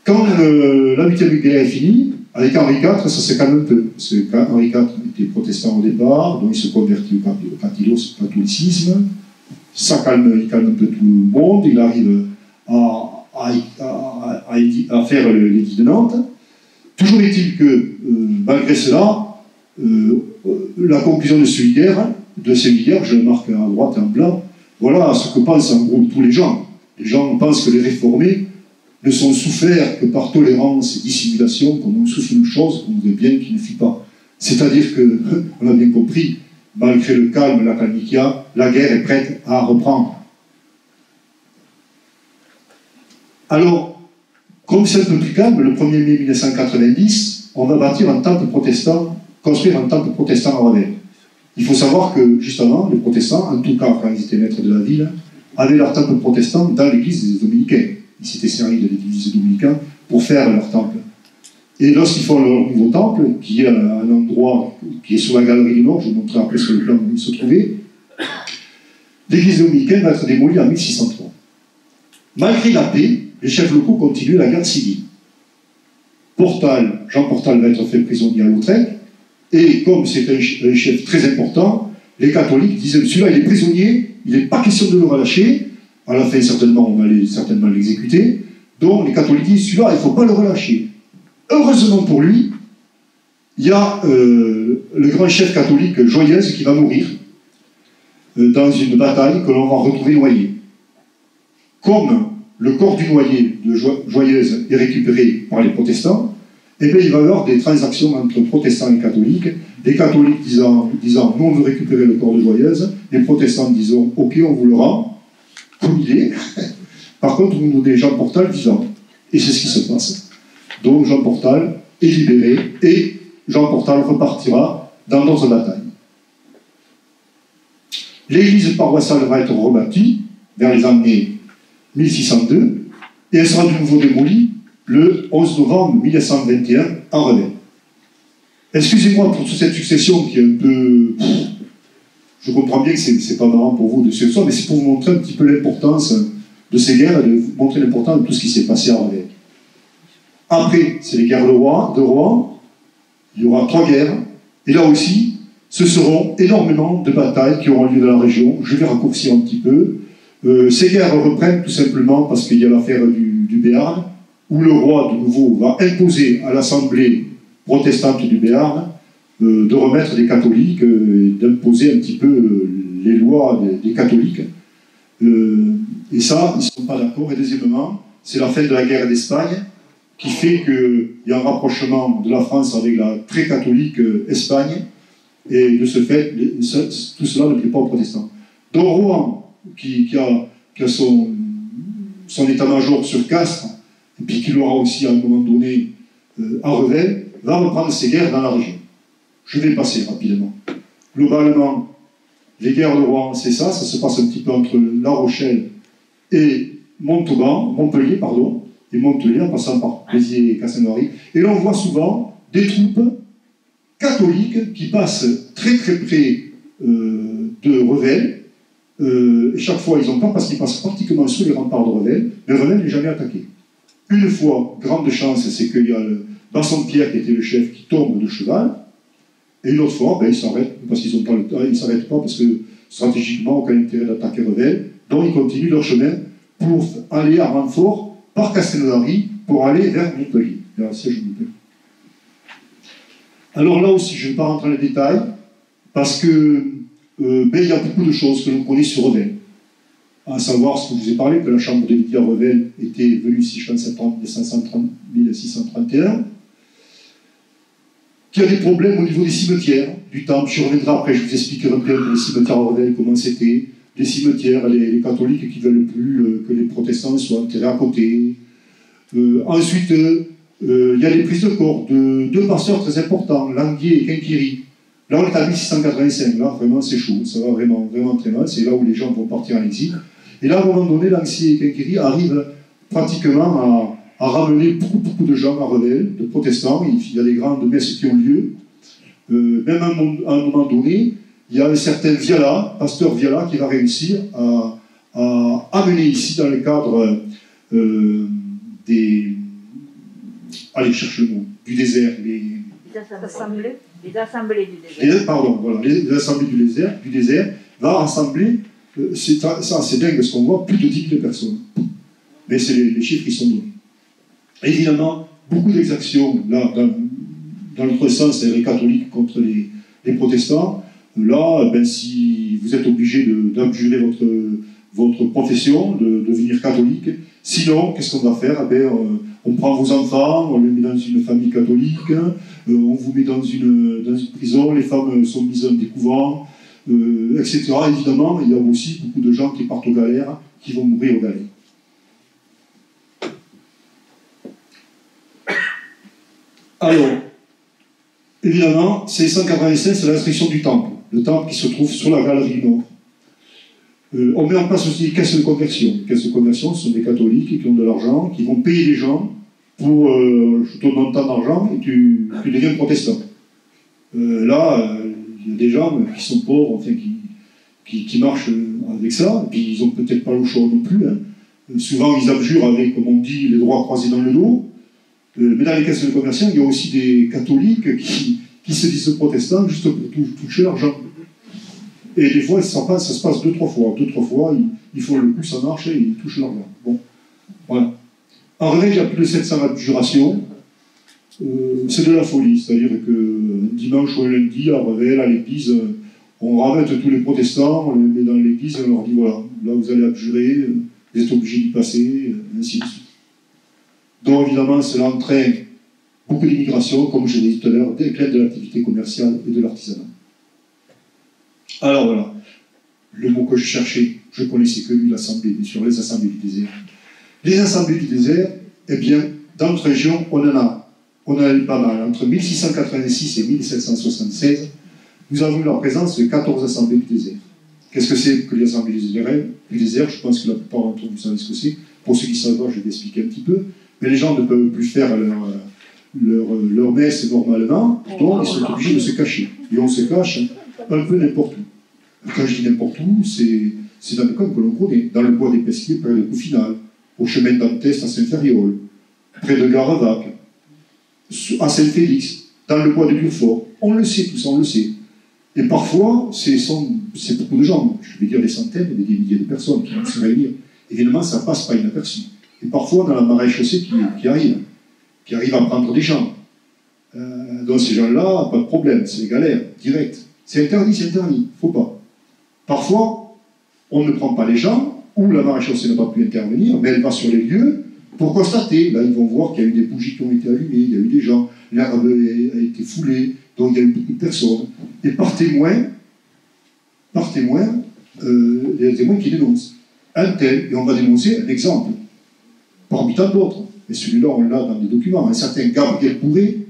Quand la 8e guerre est finie, avec Henri IV, ça se calme un peu. Parce que Henri IV était protestant au départ, donc il se convertit au catholicisme. Ça calme, il calme un peu tout le monde, il arrive à faire l'édit de Nantes. Toujours est-il que, malgré cela, la conclusion de ces guerres, je le marque à droite et en blanc, voilà ce que pensent en gros tous les gens. Les gens pensent que les réformés ne sont soufferts que par tolérance et dissimulation, qu'on nous souffre une chose qu'on voudrait bien qu'il ne fût pas. C'est-à-dire que, on a bien compris, malgré le calme, la calme qu'il y a, la guerre est prête à reprendre. Alors, comme c'est un peu plus calme, le 1er mai 1990, on va bâtir un temple protestant, construire un temple protestant à Revel. Il faut savoir que, justement, les protestants, en tout cas quand ils étaient maîtres de la ville, avaient leur temple protestant dans l'église des dominicains. Ils s'étaient servis de l'église des dominicains pour faire leur temple. Et lorsqu'ils font leur nouveau temple, qui est à un endroit qui est sur la galerie du Nord, je vous montrerai après sur le plan où il se trouvait, l'église dominicaine va être démolie en 1603. Malgré la paix, les chefs locaux continuent la guerre civile. Jean Portal va être fait prisonnier à Lautrec, et comme c'est un chef très important, les catholiques disaient celui-là il est prisonnier, il n'est pas question de le relâcher, à la fin certainement on allait certainement l'exécuter, donc les catholiques disent celui-là il ne faut pas le relâcher. Heureusement pour lui, il y a le grand chef catholique Joyeuse qui va mourir dans une bataille que l'on va retrouver noyé. Comme le corps du noyé de Joyeuse est récupéré par les protestants, eh bien, il va y avoir des transactions entre protestants et catholiques. Les catholiques disant nous on veut récupérer le corps de Joyeuse, les protestants disant ok on vous le rend, comme il est. Par contre vous nous donnez Jean Portal vivant. Et c'est ce qui se passe. Donc Jean Portal est libéré et Jean Portal repartira dans d'autres batailles. L'église paroissiale va être rebâtie vers les années 1602 et elle sera de nouveau démolie le 11 novembre 1921 à Revel. Excusez-moi pour toute cette succession qui est un peu... Je comprends bien que c'est pas marrant pour vous de suivre ça, mais c'est pour vous montrer un petit peu l'importance de ces guerres et de vous montrer l'importance de tout ce qui s'est passé à Revel. Après, c'est les guerres de Rouen. Il y aura 3 guerres. Et là aussi, ce seront énormément de batailles qui auront lieu dans la région. Je vais raccourcir un petit peu. Ces guerres reprennent tout simplement parce qu'il y a l'affaire du Béarn, où le roi, de nouveau, va imposer à l'Assemblée protestante du Béarn de remettre des catholiques et d'imposer un petit peu les lois des catholiques. Et ça, ils ne sont pas d'accord. Et deuxièmement, c'est la fin de la guerre d'Espagne qui fait qu'il y a un rapprochement de la France avec la très catholique Espagne. Et de ce fait, tout cela ne plaît pas aux protestants. Donc Rouen, qui a son état-major sur Castres, et puis qui l'aura aussi à un moment donné à Revel, va reprendre ses guerres dans la région. Je vais passer rapidement. Globalement, les guerres de Rouen, c'est ça se passe un petit peu entre La Rochelle et Montpellier, et Montpellier, en passant par Béziers et Castelnaudary. Et là, on voit souvent des troupes catholiques qui passent très très près de Revel. Et chaque fois, ils ont peur parce qu'ils passent pratiquement sous les remparts de Revel, mais Revel n'est jamais attaqué. Une fois, grande chance, c'est qu'il y a le Bassompierre qui était le chef qui tombe de cheval, et une autre fois, ils s'arrêtent parce qu'ils n'ont pas le temps, ils ne s'arrêtent pas parce que stratégiquement, aucun intérêt d'attaquer Revel, donc ils continuent leur chemin pour aller à renfort par Castelnaudary pour aller vers Montpellier, vers le siège de Montpellier. Alors là aussi, je ne vais pas rentrer dans les détails, parce que il y a beaucoup de choses que l'on connaît sur Revel. À savoir ce que je vous ai parlé, que la chambre de Vivier à Revel était venue ici en septembre 1631, qu'il y a des problèmes au niveau des cimetières du temple. Je reviendrai après, je vous expliquerai un peu les cimetières à Revel, comment c'était. Les cimetières, les catholiques qui ne veulent plus que les protestants soient enterrés à côté. Ensuite, il y a les prises de corps de 2 pasteurs très importants, Languier et Quinquiri. Là, on est à 1685, là, vraiment, c'est chaud, ça va vraiment, vraiment très mal, c'est là où les gens vont partir en exil. Et là, à un moment donné, l'ancien Quinquérie arrive pratiquement à ramener beaucoup de gens à Revel, de protestants. Il y a des grandes messes qui ont lieu. Même à un moment donné, il y a un certain Viala, pasteur Viala, qui va réussir à amener ici, dans le cadre des... Allez, cherche le mot, du désert, les assemblées du désert. Pardon, voilà, les assemblées du désert, va rassembler, c'est assez dingue ce qu'on voit, plus de 10 000 personnes. Mais c'est les chiffres qui sont donnés. Évidemment, beaucoup d'exactions, là, dans l'autre sens, les catholiques contre les protestants. Là, ben, si vous êtes obligé d'abjurer votre profession, de devenir catholique, sinon, qu'est-ce qu'on va faire? Eh ben, on prend vos enfants, on les met dans une famille catholique, on vous met dans une prison, les femmes sont mises dans des couvents, etc. Évidemment, il y a aussi beaucoup de gens qui partent aux galères, qui vont mourir aux galères. Alors, évidemment, 1696, c'est l'instruction du temple. Le temple qui se trouve sur la galerie nord. On met en place aussi des caisses de conversion. Les caisses de conversion, ce sont des catholiques qui ont de l'argent, qui vont payer les gens pour je te donne tant d'argent et tu deviens protestant. Là, il y a des gens qui sont pauvres, enfin, qui marchent avec ça, et puis ils n'ont peut-être pas le choix non plus. Hein. Souvent, ils abjurent avec, comme on dit, les droits croisés dans le dos. Mais dans les caisses de conversion, il y a aussi des catholiques qui se disent protestants juste pour toucher l'argent. Et des fois, ça se passe 2-3 fois. 2-3 fois, ils font le coup, ça marche et ils touchent l'argent. Bon, voilà. En règle, il y a plus de 700 abjurations. C'est de la folie. C'est-à-dire que dimanche ou un lundi, à Revel, à l'église, on ramène tous les protestants, on les met dans l'église et on leur dit voilà, là vous allez abjurer, vous êtes obligés d'y passer, ainsi de suite. Donc évidemment, cela entraîne beaucoup d'immigration, comme je l'ai dit tout à l'heure, d'éclat de l'activité commerciale et de l'artisanat. Alors voilà, le mot que je cherchais, je connaissais que lui, l'assemblée, bien sûr, les assemblées du désert. Les assemblées du désert, eh bien, dans notre région, on en a eu pas mal. Entre 1686 et 1776, nous avons eu la présence de 14 assemblées du désert. Qu'est-ce que c'est que les assemblées du désert? Je pense que la plupart d'entre vous savez ce que c'est. Pour ceux qui savent pas, je vais l'expliquer un petit peu. Mais les gens ne peuvent plus faire leur messe normalement, donc ils sont obligés de se cacher. Et on se cache un peu n'importe où. Quand je dis n'importe où, c'est dans le camp que l'on connaît, dans le bois des Pesquiers, près de Coufinal, au chemin d'Antest à Saint-Ferriol, près de Garevac, à Saint-Félix, dans le bois de Durfort. On le sait, tout ça, on le sait. Et parfois, c'est beaucoup de gens, je vais dire des centaines, des milliers de personnes qui vont se réunir. Évidemment, ça passe pas inaperçu. Et parfois, dans la maréchaussée qui arrive à prendre des gens. Donc ces gens-là, pas de problème, c'est des galères, direct. C'est interdit, faut pas. Parfois, on ne prend pas les gens, ou la maréchaussée n'a pas pu intervenir, mais elle va sur les lieux pour constater. Là, ils vont voir qu'il y a eu des bougies qui ont été allumées, il y a eu des gens, l'herbe a été foulée, donc il y a eu beaucoup de personnes. Et par témoin, il y a des témoins qui dénoncent. Un tel, et on va dénoncer un exemple, parmi tant d'autres. Et celui-là, on l'a dans des documents. Un certain Gabriel Bourré,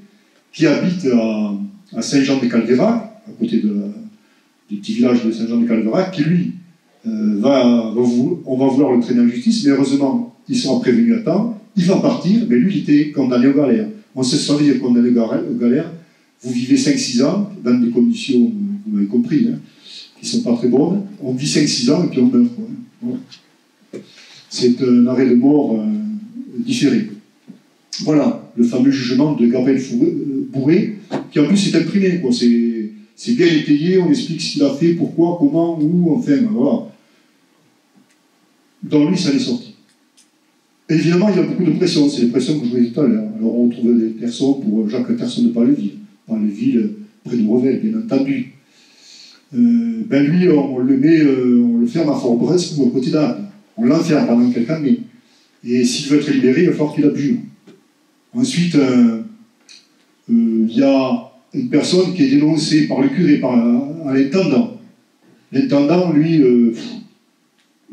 qui habite à Saint-Jean-de-Calvérac, à côté du petit village de Saint-Jean-de-Calvérac, qui lui, on va vouloir le traîner en justice, mais heureusement, il sera prévenu à temps, il va partir, mais lui, il était condamné aux galères. On se savait condamné aux galères, vous vivez 5-6 ans, dans des conditions, vous m'avez compris, hein, qui ne sont pas très bonnes, on vit 5-6 ans et puis on meurt. Voilà. C'est un arrêt de mort différé. Voilà, le fameux jugement de Gabriel Bourré, qui en plus est imprimé, quoi. C'est bien étayé, on explique ce qu'il a fait, pourquoi, comment, où, enfin, voilà. Dans lui, ça l'est sorti. Évidemment, il y a beaucoup de pression, c'est les pressions que je vous disais tout à l'heure. Alors on trouve des personnes pour Jacques Terson de Paleville, près de Revel, bien entendu. Ben lui, on le ferme à Fort-Brest ou à côté d'Agde. On l'enferme pendant quelques années. Et s'il veut être libéré, il va falloir qu'il abjure. Ensuite, il y a une personne qui est dénoncée par le curé, par l'intendant. L'intendant, lui,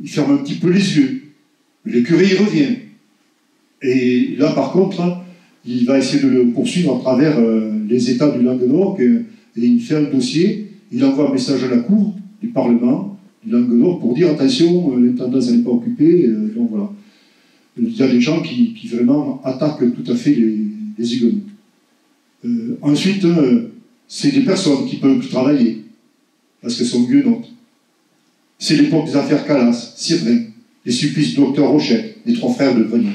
il ferme un petit peu les yeux. Le curé, il revient. Et là, par contre, il va essayer de le poursuivre à travers les États du Languedoc, et il fait un dossier, il envoie un message à la Cour du Parlement du Languedoc pour dire attention, l'intendance n'est pas occupée, donc voilà. Il y a des gens qui vraiment attaquent tout à fait les huguenots. Ensuite, c'est des personnes qui ne peuvent plus travailler, parce qu'elles sont huguenotes. C'est l'époque des affaires Calas, Sirvin, les supplices du docteur Rochette, les trois frères de Grenier.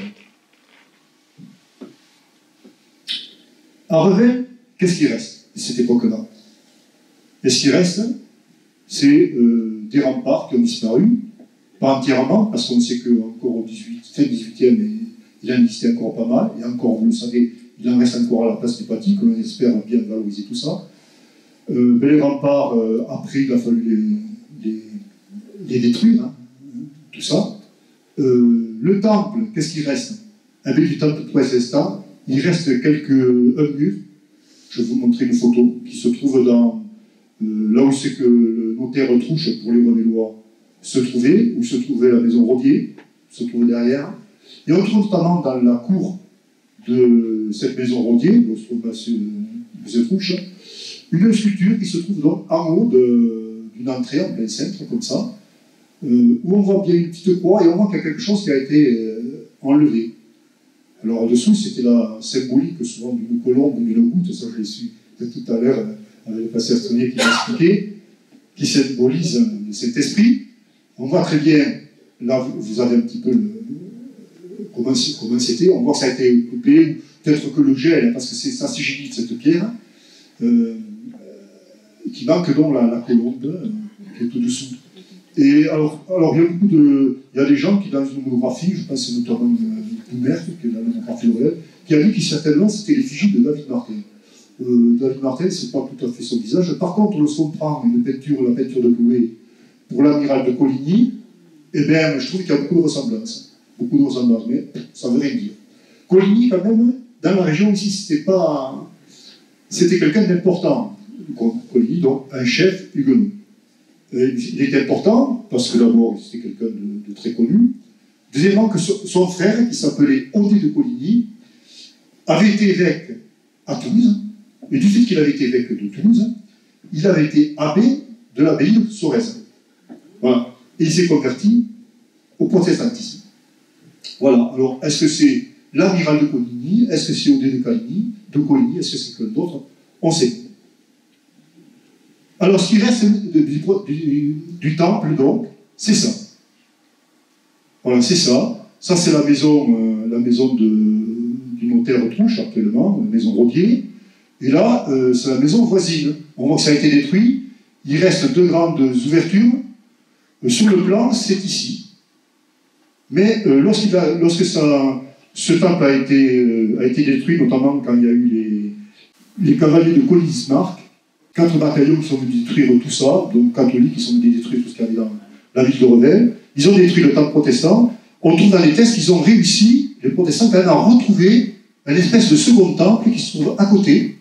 À Revel, qu'est-ce qui reste de cette époque-là? Et ce qui reste, c'est des remparts qui ont disparu, pas entièrement, parce qu'on sait qu'encore au fin 18e, il en existait encore pas mal, et encore, vous le savez, il en reste encore à la place du Paty, que l'on espère bien valoriser tout ça. Mais les remparts, après, il a fallu les détruire, hein, tout ça. Le temple, qu'est-ce qui reste? Avec du temple protestant, il reste un mur. Je vais vous montrer une photo qui se trouve dans là où c'est que le notaire Trouche pour les Revellois se trouvait, où se trouvait la maison Rodier, se trouvait derrière. Et on trouve notamment dans la cour de cette maison Rodier, où se trouve M. Trouche, une sculpture qui se trouve donc en haut d'une entrée en plein centre, comme ça, où on voit bien une petite croix et on voit qu'il y a quelque chose qui a été enlevé. Alors, en-dessous, c'était la symbolique souvent d'une colombe ou d'une goutte, ça je l'ai su tout à l'heure avec le pasteur Stronier qui m'a expliqué, qui symbolise cet esprit. On voit très bien, là vous avez un petit peu comment c'était, on voit que ça a été coupé, peut-être que le gel, parce que c'est assez génie cette pierre, qui manque donc la colombe qui est au-dessous. Et alors il y a des gens qui, dans une monographie, je pense notamment Boumert, qui est dans la monographie de Revel, qui a dit que certainement c'était l'effigie de David Martel. David Martel, c'est pas tout à fait son visage. Par contre, lorsqu'on prend la peinture de Chloé pour l'amiral de Coligny, eh bien, je trouve qu'il y a beaucoup de ressemblances. Mais ça veut rien dire. Coligny, quand même, dans la région ici, c'était quelqu'un d'important. Coligny, donc un chef huguenot. Il était important, parce que d'abord, c'était quelqu'un de très connu. Deuxièmement, que son frère, qui s'appelait Odé de Coligny, avait été évêque à Toulouse, et du fait qu'il avait été évêque de Toulouse, il avait été abbé de l'abbaye de Sorèze. Voilà. Et il s'est converti au protestantisme. Voilà. Alors, est-ce que c'est l'amiral de Coligny? Est-ce que c'est Odé de Coligny? Est-ce que c'est quelqu'un d'autre? On sait. Alors, ce qui reste du temple, donc, c'est ça. Voilà, c'est ça. Ça, c'est la maison du notaire Trouche, actuellement, la maison Rodier. Et là, c'est la maison voisine. On voit que ça a été détruit. Il reste deux grandes ouvertures. Sur le plan, c'est ici. Mais lorsque ce temple a été détruit, notamment quand il y a eu les cavaliers de Coligny-Bismarck, 4 bataillons qui sont venus détruire tout ça, donc catholiques qui sont venus détruire tout ce qu'il y avait dans la ville de Revel, ils ont détruit le temple protestant. On trouve dans les textes qu'ils ont réussi, les protestants, quand même, à retrouver une espèce de second temple qui se trouve à côté,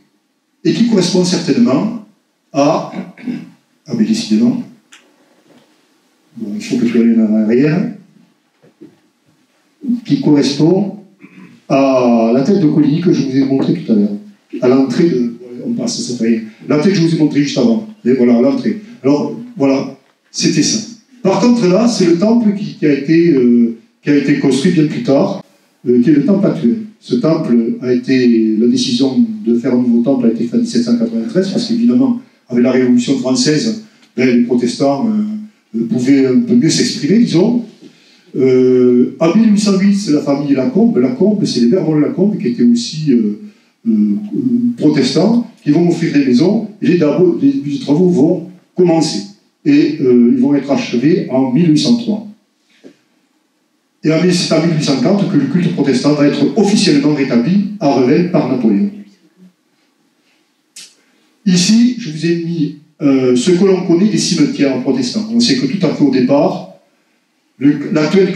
et qui correspond certainement à... Ah mais décidément, bon, il faut que je revienne en arrière, qui correspond à la tête de Coligny que je vous ai montré tout à l'heure, à l'entrée de... On passe, ça fait rien. La tête que je vous ai montré juste avant, et voilà, l'entrée. Alors, voilà, c'était ça. Par contre, là, c'est le temple qui a été construit bien plus tard, qui est le temple actuel. Ce temple a été, la décision de faire un nouveau temple a été faite en 1793, parce qu'évidemment, avec la Révolution française, les protestants pouvaient un peu mieux s'exprimer, disons. En 1808, c'est la famille Lacombe. Lacombe, c'est les Vermont-Lacombe qui étaient aussi protestants, qui vont offrir des maisons, et les travaux vont commencer. Et ils vont être achevés en 1803. Et c'est en 1850 que le culte protestant va être officiellement rétabli à Revel par Napoléon. Ici, je vous ai mis ce que l'on connaît des cimetières protestants. On sait que tout à fait au départ, l'actuel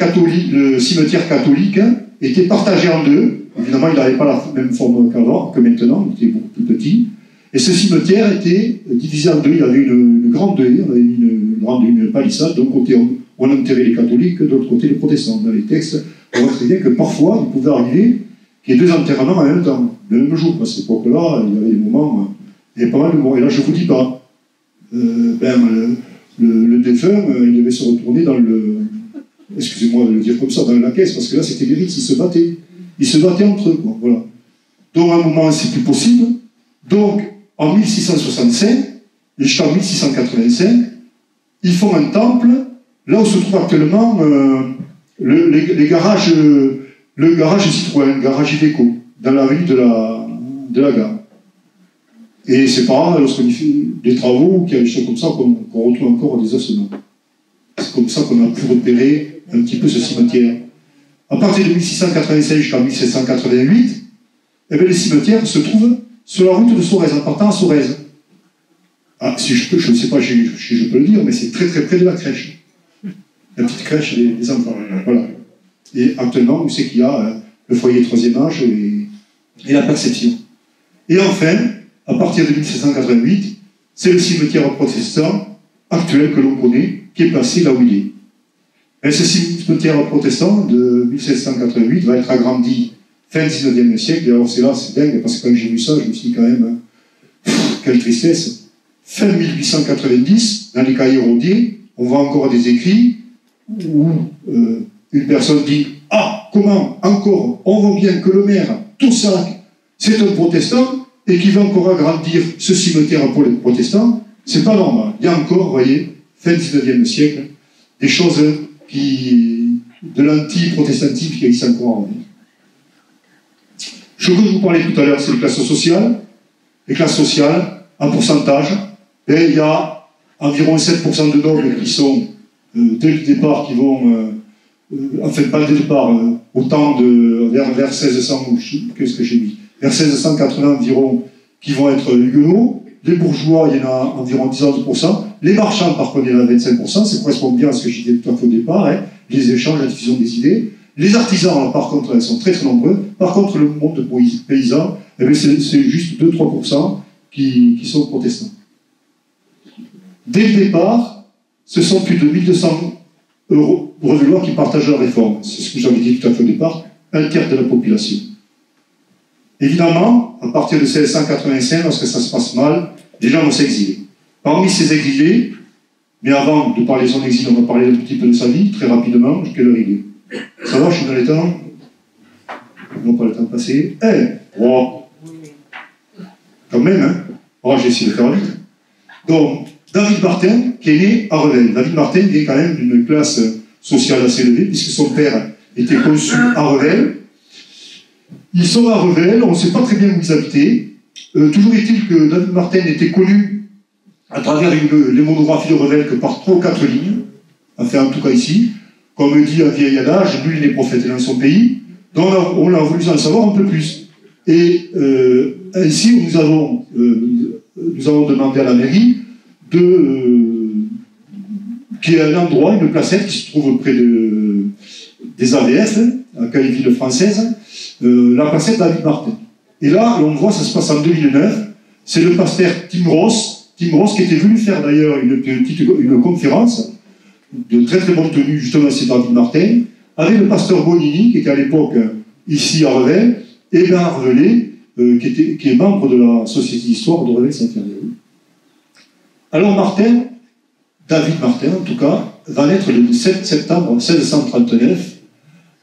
le cimetière catholique était partagé en deux. Évidemment, il n'avait pas la même forme qu'avant, que maintenant, il était beaucoup plus petit. Et ce cimetière était divisé en deux. Il y avait une grande haie, on avait une palissade. D'un côté, on enterrait les catholiques, de l'autre côté, les protestants. Dans les textes, on voit très bien que parfois, il pouvait arriver qu'il y ait deux enterrements en même temps, le même jour. À cette époque-là, il y avait des moments, il y avait pas mal de morts. Et là, je ne vous dis pas, le défunt, il devait se retourner dans le... Excusez-moi de le dire comme ça, dans la caisse, parce que là, c'était véridique, ils se battaient. Ils se battaient entre eux, quoi, voilà. Donc, à un moment, c'est plus possible. Donc, en 1665, et jusqu'en 1685, ils font un temple, là où se trouve actuellement le garage Citroën, le garage Iveco, dans la rue de la gare. Et c'est pas rare, lorsqu'on y fait des travaux, qu'il y a des choses comme ça, qu'on retrouve encore des ossements. C'est comme ça qu'on a pu repérer un petit peu ce cimetière. À partir de 1685 jusqu'en 1788, eh bien, les cimetières se trouvent sur la route de Sorèze, en partant à Sorèze. Ah, si je ne sais pas si je peux le dire, mais c'est très très près de la crèche. La petite crèche des enfants. Voilà. Et actuellement, on sait qu'il y a le foyer 3e âge et la perception. Et enfin, à partir de 1788, c'est le cimetière protestant actuel que l'on connaît, qui est placé là où il est. Et ce cimetière protestant de 1788 va être agrandi fin 19e siècle. Et alors c'est dingue, parce que quand j'ai vu ça, je me suis dit quand même, quelle tristesse. Fin 1890, dans les cahiers Rodier, on voit encore des écrits où une personne dit « Ah, comment encore, on voit bien que le maire Toussac, c'est un protestant, et qui va encore agrandir ce cimetière pour les protestants, c'est pas normal. » Il y a encore, vous voyez, fin 19e siècle, des choses de l'anti-protestantisme qui existent encore en vie. Ce que je vous parlais tout à l'heure, c'est les classes sociales. Les classes sociales, en pourcentage, et il y a environ 7% de nobles qui sont, dès le départ, qui vont, enfin pas dès le départ, autant de, vers 1600, qu'est-ce que j'ai mis, vers 1680 environ, qui vont être huguenots. Les bourgeois, il y en a environ 10%. Les marchands, par contre, il y en a 25%. Ça correspond bien à ce que j'ai dit tout à fait au départ, hein, les échanges, la diffusion des idées. Les artisans, par contre, ils sont très très nombreux. Par contre, le monde paysan, eh c'est juste 2-3% qui sont protestants. Dès le départ, ce sont plus de 1200 revelois qui partagent la réforme. C'est ce que j'avais dit tout à fait au départ, un tiers de la population. Évidemment, à partir de 1685, lorsque ça se passe mal, les gens vont s'exiler. Parmi ces exilés, mais avant de parler de son exil, on va parler un petit peu de sa vie, très rapidement, quelle heure il est. Ça va, je suis dans les temps? Non, pas le temps passé. Oh. Quand même, hein. Oh, j'ai essayé de faire vite. Donc, David Martin, qui est né à Revel. David Martin vient quand même d'une classe sociale assez élevée, puisque son père était consul à Revel. Ils sont à Revel, on ne sait pas très bien où ils habitaient. Toujours est-il que David Martin était connu à travers les monographies de Revel que par 3 ou 4 lignes, enfin en tout cas ici. Comme dit un vieil adage, nul n'est prophète dans son pays. Donc on a voulu en savoir un peu plus. Et ainsi, nous avons demandé à la mairie qui est un endroit, une placette qui se trouve près des AVF, à Caille-Ville française, la placette David Martin. Et là, on voit, ça se passe en 2009, c'est le pasteur Tim Ross qui était venu faire d'ailleurs une conférence de très très bonne tenue, justement, c'est David Martin, avec le pasteur Bonini, qui était à l'époque ici à Revel, et Bernard Revelé, qui est membre de la Société d'Histoire de Revel-Saint-Ferdinand. Alors David Martin en tout cas, va naître le 7 septembre 1639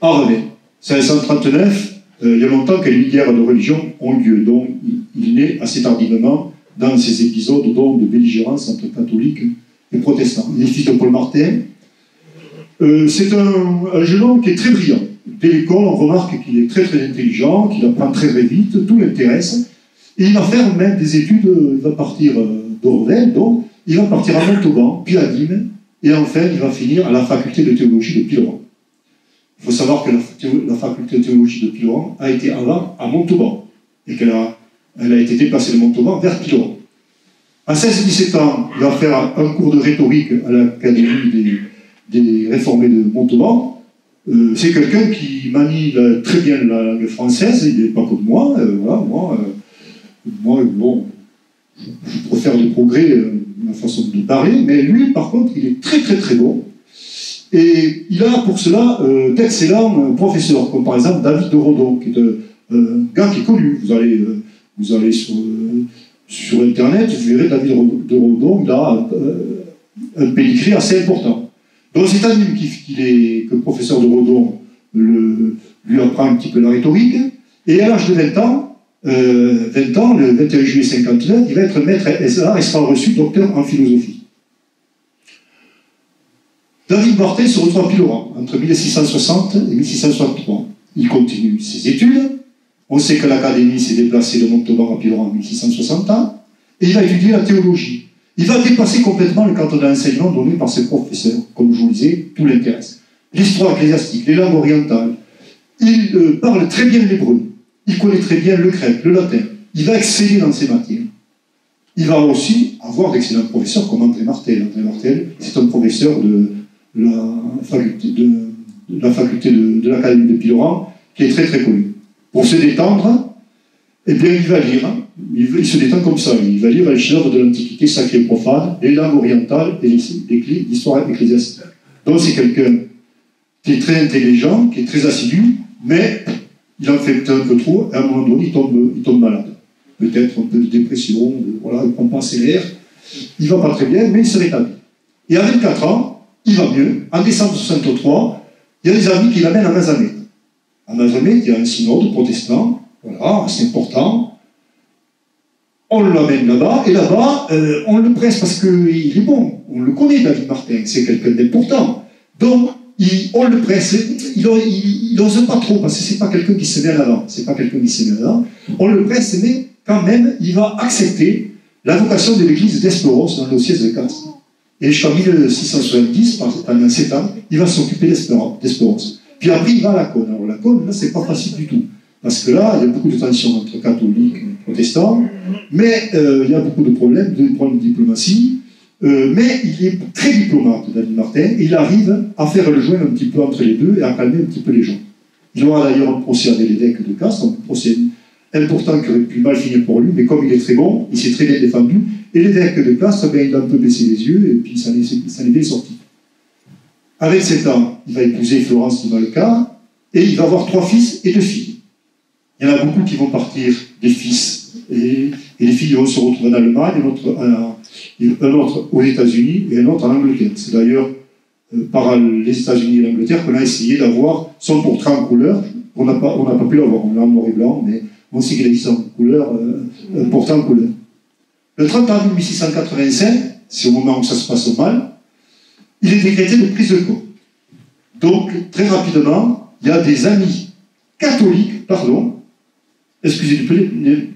à Revel. 1639, il y a longtemps que les guerres de religion ont lieu, donc il naît assez tardivement dans ces épisodes de belligérance entre catholiques et protestants. Il est fils de Paul Martin. C'est un jeune homme qui est très brillant. Dès l'école, on remarque qu'il est très très intelligent, qu'il apprend très très vite, tout l'intéresse. Et il va faire même des études, il va partir d'Orvel, donc il va partir à Montauban, puis à Nîmes, et enfin il va finir à la faculté de théologie de Pilloran. Il faut savoir que la faculté de théologie de Pilloran a été avant à Montauban, et qu'elle a été déplacée de Montauban vers Pilloran. À 16-17 ans, il va faire un cours de rhétorique à l'Académie des réformés de Montauban. C'est quelqu'un qui manie très bien la langue française, il n'est pas comme moi. Voilà, moi, bon, je préfère le progrès, ma façon de parler, mais lui, par contre, il est très très très bon. Et il a pour cela d'excellents professeurs, comme par exemple David de Rodon, qui est un gars qui est connu. Vous allez sur Internet, vous verrez David de Rodon, un pédigré assez important. Donc c'est à lui que le professeur de Redon lui apprend un petit peu la rhétorique, et à l'âge de 20 ans, le 21 juillet 59, il va être maître SLA et sera reçu docteur en philosophie. David Martin se retrouve à Pyloran entre 1660 et 1663. Il continue ses études. On sait que l'Académie s'est déplacée de Montauban à Pyloran en 1661, et il va étudier la théologie. Il va dépasser complètement le cadre d'enseignement donné par ses professeurs. Comme je vous le disais, tout l'intéresse. L'histoire ecclésiastique, les langues orientales. Il parle très bien l'hébreu. Il connaît très bien le grec, le latin. Il va exceller dans ces matières. Il va aussi avoir d'excellents professeurs comme André Martel. André Martel, c'est un professeur de la faculté de l'Académie de Pyloran, qui est très très connu. Pour se détendre, eh bien, il va lire. Il se détend comme ça. Il va lire les chefs-d'œuvre de l'Antiquité sacrée et profane, les langues orientales et l'histoire ecclésiastique. Donc c'est quelqu'un qui est très intelligent, qui est très assidu, mais il en fait un peu trop, et à un moment donné, il tombe malade. Peut-être un peu de dépression, voilà, il ne prend pas assez l'air. Il ne va pas très bien, mais il se rétablit. Et à 24 ans, il va mieux. En décembre 63, il y a des amis qui l'amènent à Mazamet. À Mazamet, il y a un synode protestant, voilà, assez important. On l'amène là-bas, et là-bas, on le presse parce qu'il est bon. On le connaît, David Martin, c'est quelqu'un d'important. Donc, on le presse, il n'ose pas trop, parce que c'est pas quelqu'un qui se met en avant. C'est pas quelqu'un qui se met en avant. On le presse, mais quand même, il va accepter la vocation de l'église d'Espéros dans le diocèse de Castres. Et jusqu'en 1670, pendant 7 ans, il va s'occuper d'Espéros. Puis après, il va à la Cône. Alors la Cône, là, c'est pas facile du tout. Parce que là, il y a beaucoup de tensions entre catholiques et protestants, mais il y a beaucoup de problèmes de diplomatie. Mais il est très diplomate, David Martin, et il arrive à faire le joint un petit peu entre les deux et à calmer un petit peu les gens. Il aura d'ailleurs un procès avec l'évêque de Castres, un procès important qui aurait pu mal finir pour lui, mais comme il est très bon, il s'est très bien défendu, et l'évêque de Castres, il a un peu baissé les yeux, et puis ça est bien sorti. Avec 7 ans, il va épouser Florence de Malka, et il va avoir 3 fils et 2 filles. Il y en a beaucoup qui vont partir des fils, et les filles vont se retrouver en Allemagne, un autre aux États-Unis et un autre en Angleterre. C'est d'ailleurs par les États-Unis et l'Angleterre qu'on a essayé d'avoir son portrait en couleur. On n'a pas pu l'avoir, on l'a en noir et blanc, mais on sait qu'il existe en couleur, portrait en couleur. Le 30 avril 1685, c'est au moment où ça se passe mal, il est décrété de prise de corps. Donc, très rapidement, il y a des amis catholiques,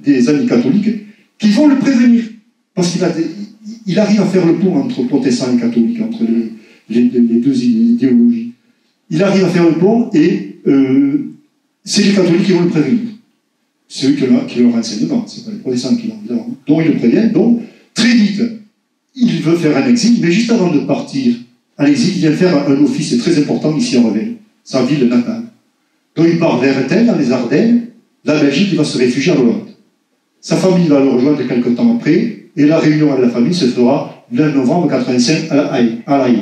des amis catholiques, qui vont le prévenir. Parce qu'il arrive à faire le pont entre protestants et catholiques, entre les deux idéologies. Il arrive à faire le pont et c'est les catholiques qui vont le prévenir. C'est eux qui ont le renseignement, c'est pas les protestants qui l'ont. Donc ils le préviennent. Donc, très vite, il veut faire un exil, mais juste avant de partir à l'exil, il vient faire un office très important ici en Revel, sa ville natale. Donc il part vers Rethel, dans les Ardennes. La Belgique, il va se réfugier à Hollande. Sa famille va le rejoindre quelques temps après. Et la réunion avec la famille se fera le 9 novembre 1985 à La Haye.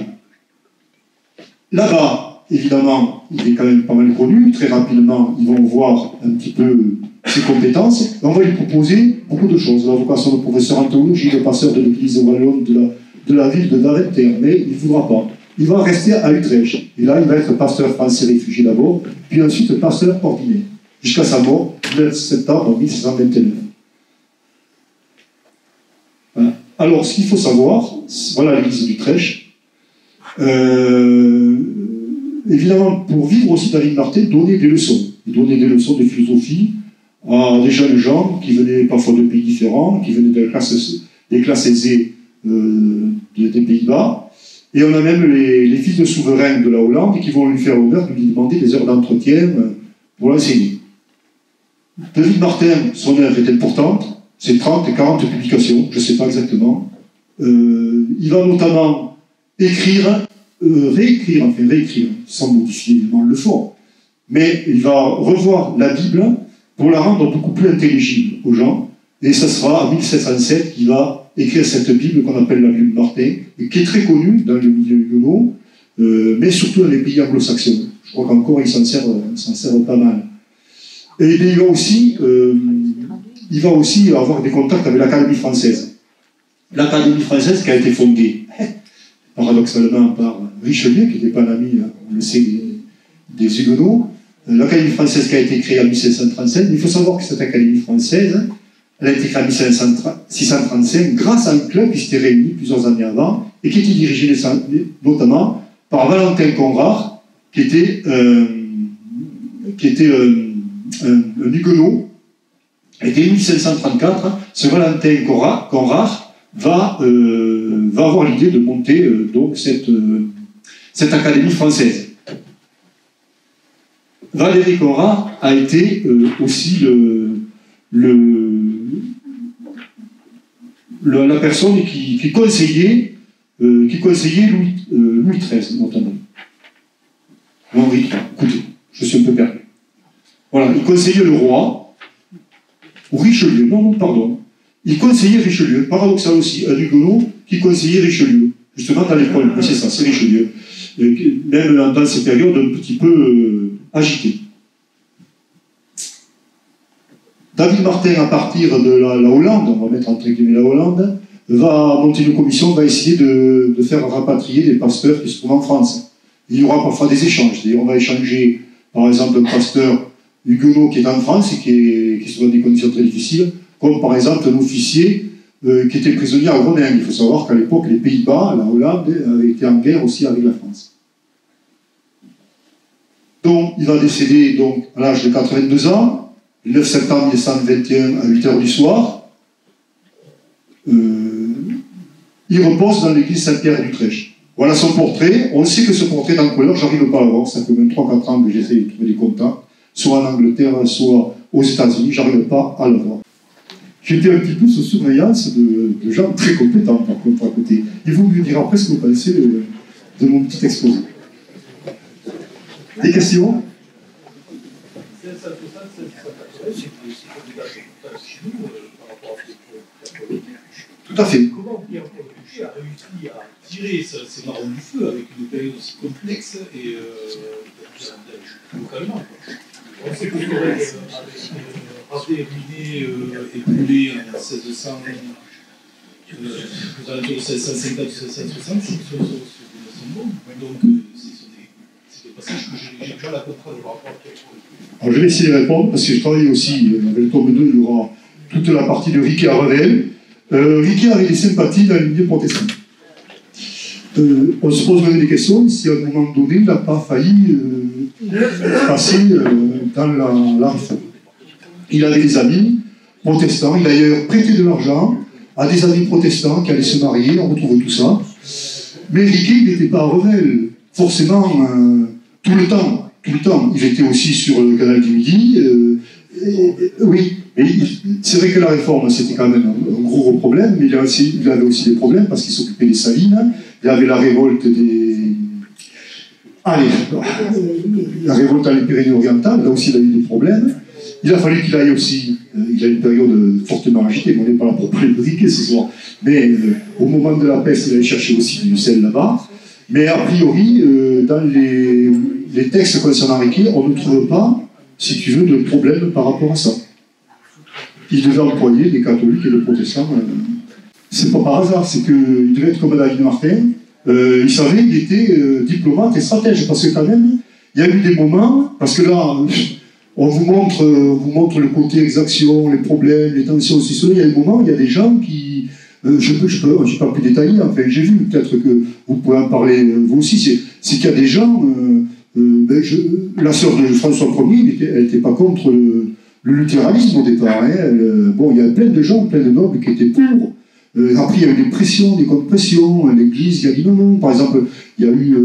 Là-bas, évidemment, il est quand même pas mal connu. Très rapidement, ils vont voir un petit peu ses compétences. Et on va lui proposer beaucoup de choses. La vocation de professeur en théologie, le pasteur de l'église wallonne de la ville de Deventer. Mais il ne voudra pas. Il va rester à Utrecht. Et là, il va être pasteur français réfugié d'abord, puis ensuite pasteur ordinaire. Jusqu'à sa mort, le 9 septembre 1729. Alors, ce qu'il faut savoir, voilà l'église d'Utrecht. Évidemment, pour vivre aussi David Martin, donner des leçons. Il donnait des leçons de philosophie à des jeunes gens qui venaient parfois de pays différents, qui venaient des classes aisées des Pays-Bas. Et on a même les fils de souverains de la Hollande qui vont lui faire l'honneur de lui demander des heures d'entretien pour l'enseigner. David Martin, son œuvre est importante. C'est 30 et 40 publications, je ne sais pas exactement. Il va notamment réécrire, sans modifier évidemment le fond. Mais il va revoir la Bible pour la rendre beaucoup plus intelligible aux gens. Et ce sera en 1707 qu'il va écrire cette Bible qu'on appelle la Bible Martin, et qui est très connue dans le milieu huguenot, mais surtout dans les pays anglo-saxons. Je crois qu'encore il s'en sert pas mal. Et il va aussi avoir des contacts avec l'Académie française. L'Académie française qui a été fondée paradoxalement par Richelieu, qui n'était pas un ami, on le sait, des Huguenots. L'Académie française qui a été créée en 1735, il faut savoir que cette Académie française, elle a été créée en 1635 grâce à un club qui s'était réuni plusieurs années avant et qui était dirigé notamment par Valentin Conrart, qui était un Huguenot. Et dès 1534, ce Valentin Conrart va avoir l'idée de monter donc cette Académie française. Valéry Conrart a été aussi la personne qui conseillait Louis XIII, notamment. Henri III, écoutez, je suis un peu perdu. Voilà, il conseillait le roi, ou Richelieu, non, pardon. Il conseillait Richelieu, paradoxal aussi, un Huguenot qui conseillait Richelieu, justement dans l'école, c'est ça, c'est Richelieu. Même dans ces périodes un petit peu agitées. David Martin, à partir de la Hollande, on va mettre entre guillemets la Hollande, va monter une commission, va essayer de faire rapatrier des pasteurs qui se trouvent en France. Il y aura parfois des échanges. On va échanger, par exemple, un pasteur huguenot qui est en France et qui se trouve dans des conditions très difficiles, comme par exemple un officier qui était prisonnier à Groningen. Il faut savoir qu'à l'époque, les Pays-Bas, la Hollande, avaient été en guerre aussi avec la France. Donc, il va décéder donc, à l'âge de 82 ans, le 9 septembre 1921 à 8h du soir. Il repose dans l'église Saint-Pierre d'Utrecht. Voilà son portrait. On sait que ce portrait est en couleur, j'arrive pas à l'avoir, ça fait même 3-4 ans que j'essaie de trouver des contacts, soit en Angleterre, soit aux États-Unis, j'arrive pas à l'avoir. J'étais un petit peu sous surveillance de gens très compétents, par contre, à côté. Et vous me direz après ce que vous pensez de mon petit exposé. Des questions? Tout à fait. Comment Pierre Pécuchet a réussi à tirer ces marrons du feu avec une période aussi complexe et localement? On sait que Corrèze avait ruiné et brûlé en 1600, aux alentours de 1650-1660, donc c'est des passages que j'ai déjà la contrainte par rapport à Pierre. Alors je vais essayer de répondre, parce que je travaille aussi, avec le tome 2, il y aura toute la partie de Riquet à Revel. Riquet avait des sympathies dans le milieu protestant. On se pose même des questions si à un moment donné, il n'a pas failli passer dans la réforme. Il avait des amis protestants, il a d'ailleurs prêté de l'argent à des amis protestants qui allaient se marier, on retrouve tout ça. Mais Riquet, il n'était pas à Revel, forcément, tout le temps. Il était aussi sur le canal du Midi. Oui, mais c'est vrai que la réforme, c'était quand même un gros problème, mais il avait aussi des problèmes parce qu'il s'occupait des salines. Il y avait la révolte la révolte à les Pyrénées-Orientales, là aussi il a eu des problèmes. Il a fallu qu'il aille aussi, il a eu une période fortement agitée, on n'est pas là pour parler de Riquet ce soir, mais au moment de la peste, il allait chercher aussi du sel là-bas. Mais a priori, dans les textes concernant Riquet, on ne trouve pas, si tu veux, de problème par rapport à ça. Il devait employer des catholiques et des protestants. C'est pas par hasard, c'est qu'il devait être comme David Martin. Il savait qu'il était diplomate et stratège, parce que quand même, il y a eu des moments, parce que là, on vous montre le côté exaction, les problèmes, les tensions, aussi cela. Il y a des moments où il y a des gens qui... je n'ai pas pu détailler, enfin j'ai vu, peut-être que vous pouvez en parler vous aussi, c'est qu'il y a des gens... la sœur de François Ier, elle n'était pas contre le luthéranisme au départ. Bon, il y a plein de gens, plein de nobles qui étaient pour. Après, il y a eu des pressions, des contre-pressions. L'Église, il y a dit non. Par exemple, il y a eu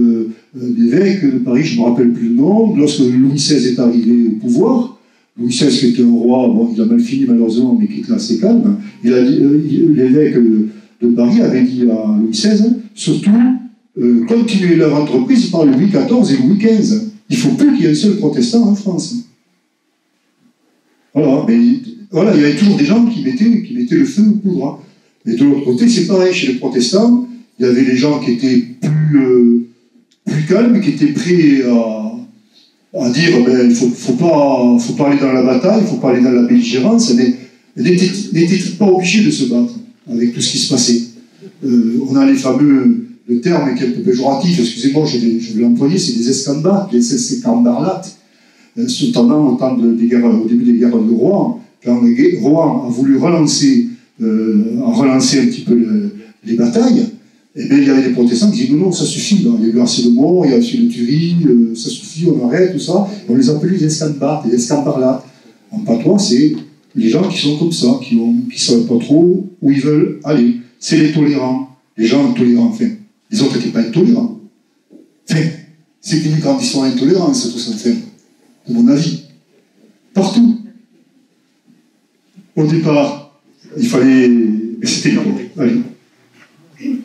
l'évêque de Paris, je ne me rappelle plus le nom, lorsque Louis XVI est arrivé au pouvoir. Louis XVI, qui était un roi, bon, il a mal fini malheureusement, mais qui était assez calme. L'évêque de Paris avait dit à Louis XVI, surtout, continuer leur entreprise par Louis XIV et Louis XV. Il ne faut plus qu'il y ait un seul protestant en France. Voilà, mais voilà, il y avait toujours des gens qui mettaient le feu aux poudres. Et de l'autre côté, c'est pareil, chez les protestants, il y avait des gens qui étaient plus calmes, qui étaient prêts à dire il ne faut pas aller dans la bataille, il ne faut pas aller dans la belligérance, mais n'étaient pas obligés de se battre avec tout ce qui se passait. On a les fameux le terme est un peu péjoratif, excusez-moi, je vais l'employer, c'est des escambars, des escambarlates, notamment au début des guerres de Rohan, quand Rohan a voulu relancer un petit peu les batailles, et bien il y avait des protestants qui disaient non, ça suffit, là, il y a eu assez de morts, il y a assez de tueries, ça suffit, on arrête, tout ça. Et on les appelait des escambars, des escambarlates. En patois, c'est les gens qui sont comme ça, qui ne savent pas trop où ils veulent aller. C'est les tolérants, les gens intolérants, enfin. Les autres n'étaient pas intolérants. Enfin, c'est une grande histoire d'intolérance, tout ça, enfin, de mon avis. Partout. Au départ, il fallait... Mais c'était... Allez.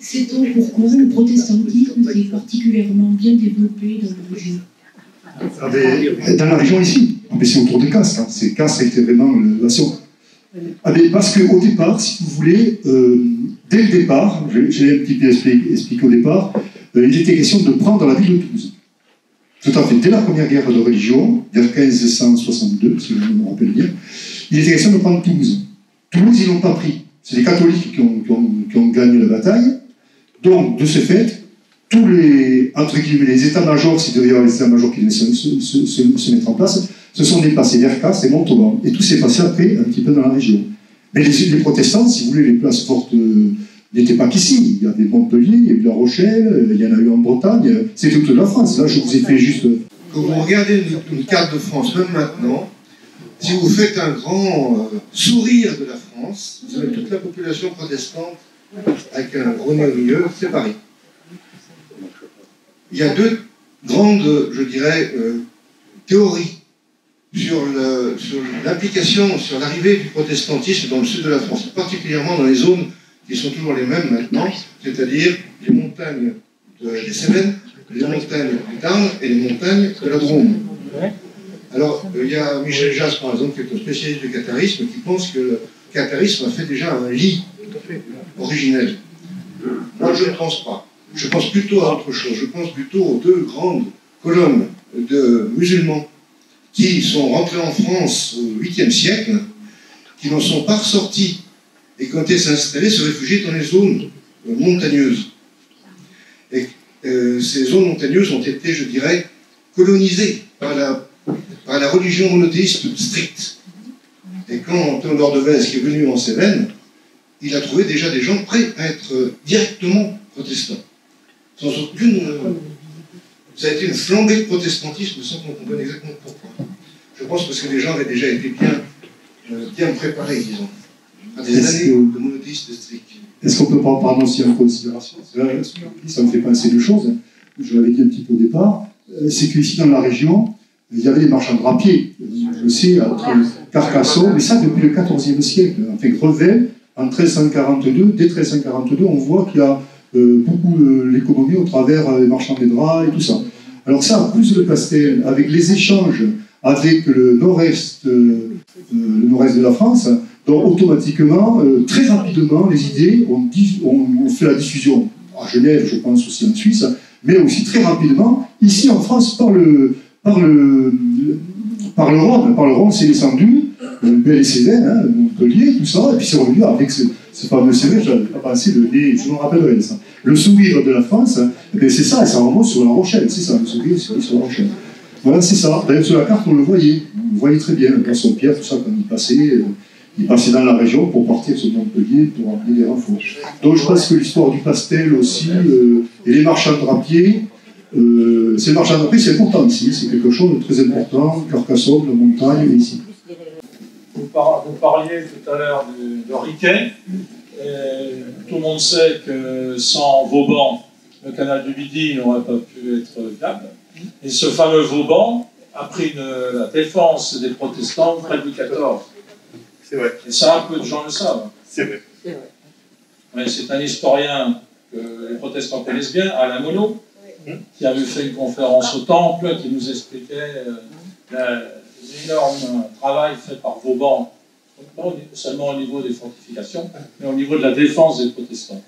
Sait-on pourquoi le protestantisme s'est particulièrement bien développé dans la région? Dans la région ici, c'est autour de Castres. Hein. Castres a été vraiment l'innovation. Parce qu'au départ, si vous voulez, dès le départ, j'ai un petit peu expliqué au départ, il était question de prendre la ville de Toulouse. Tout à fait. Dès la première guerre de religion, vers 1562, si je me rappelle bien, il était question de prendre Toulouse. Toulouse, ils ne l'ont pas pris. C'est les catholiques qui ont gagné la bataille. Donc, de ce fait, tous les, entre guillemets, les états-majors, s'il devait y avoir les états-majors qui devaient se mettre en place, se sont déplacés vers Castres et Montauban. Et tout s'est passé après, un petit peu dans la région. Mais les protestants, si vous voulez, les places fortes n'étaient pas qu'ici. Il y avait Montpellier, il y a eu La Rochelle, il y en a eu en Bretagne. C'est toute la France. Là, je vous ai fait juste... Quand vous regardez une carte de France, même maintenant, si vous faites un grand sourire de la France, vous avez toute la population protestante avec un gros nez au milieu, c'est Paris. Il y a deux grandes, je dirais, théories sur l'application, sur l'arrivée du protestantisme dans le sud de la France, particulièrement dans les zones qui sont toujours les mêmes maintenant, c'est-à-dire les montagnes des Cévennes, les montagnes du Tarn et les montagnes de la Drôme. Alors, il y a Michel Jass, par exemple, qui est un spécialiste du catharisme, qui pense que le catharisme a fait déjà un lit originel. Moi, je ne pense pas. Je pense plutôt à autre chose. Je pense plutôt aux deux grandes colonnes de musulmans qui sont rentrés en France au 8e siècle, qui n'en sont pas ressortis et qui ont été s'installer, se réfugier dans les zones montagneuses. Et ces zones montagneuses ont été, je dirais, colonisées par la religion monothéiste stricte. Et quand Théodore de Bèze, qui est venu en Cévennes, il a trouvé déjà des gens prêts à être directement protestants. Sans aucune... Ça a été une flambée de protestantisme sans qu'on comprenne exactement pourquoi. Je pense parce que les gens avaient déjà été bien préparés, disons, à des années de monothéisme strict. Est-ce qu'on peut prendre aussi en considération, ça me fait penser deux choses, je l'avais dit un petit peu au départ, c'est qu'ici dans la région, il y avait des marchands drapiers, je le sais, entre Carcassonne, mais ça depuis le XIVe siècle. Enfin, Grevel, en 1342, dès 1342, on voit qu'il y a beaucoup l'économie au travers des marchands des draps et tout ça. Alors ça, plus le Castel, avec les échanges avec le nord-est de la France, donc automatiquement, très rapidement, les idées ont fait la diffusion à Genève, je pense aussi en Suisse, mais aussi très rapidement, ici en France, par le Rhône, c'est descendu, les Cévennes, hein, Montpellier, tout ça, et puis c'est revenu avec ce fameux Cévennes, je n'avais pas pensé, je me rappellerai de ça. Le sourire de la France, c'est ça, et ça remonte sur La Rochelle, c'est ça, le sourire sur La Rochelle. Voilà, c'est ça. D'ailleurs, sur la carte, on le voyait. On le voyait très bien, le Gaston-Pierre, tout ça, quand il passait dans la région pour partir sur Montpellier pour amener des renforts. Donc, je pense que l'histoire du pastel aussi, et les marchands drapiers, c'est le marchand drapier, c'est important ici, c'est quelque chose de très important, Carcassonne, la montagne, et ici. Vous parliez tout à l'heure de Riquet. Tout le monde sait que sans Vauban, le canal du Midi n'aurait pas pu être viable. Et ce fameux Vauban a pris la défense des protestants près de Louis XIV. C'est vrai. Et ça, peu de gens le savent. C'est vrai. Mais c'est un historien que les protestants connaissent bien, Alain Monod, qui avait fait une conférence au Temple, qui nous expliquait l'énorme travail fait par Vauban, pas seulement au niveau des fortifications, mais au niveau de la défense des protestants.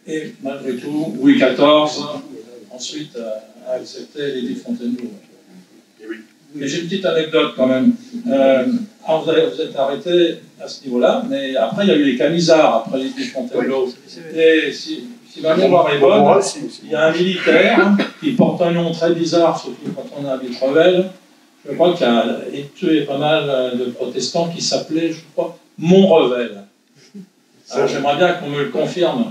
Et malgré tout, Louis XIV, ensuite, a accepté l'édit de Fontainebleau. Et j'ai une petite anecdote quand même. Vous êtes arrêté à ce niveau-là, mais après il y a eu les Camisards, après l'édit de Fontainebleau. Et si si ma mémoire est bonne, il y a un militaire qui porte un nom très bizarre, surtout quand on habite Revel. Je crois qu'il a tué pas mal de protestants qui s'appelaient, je crois, Montrevel. Alors j'aimerais bien qu'on me le confirme.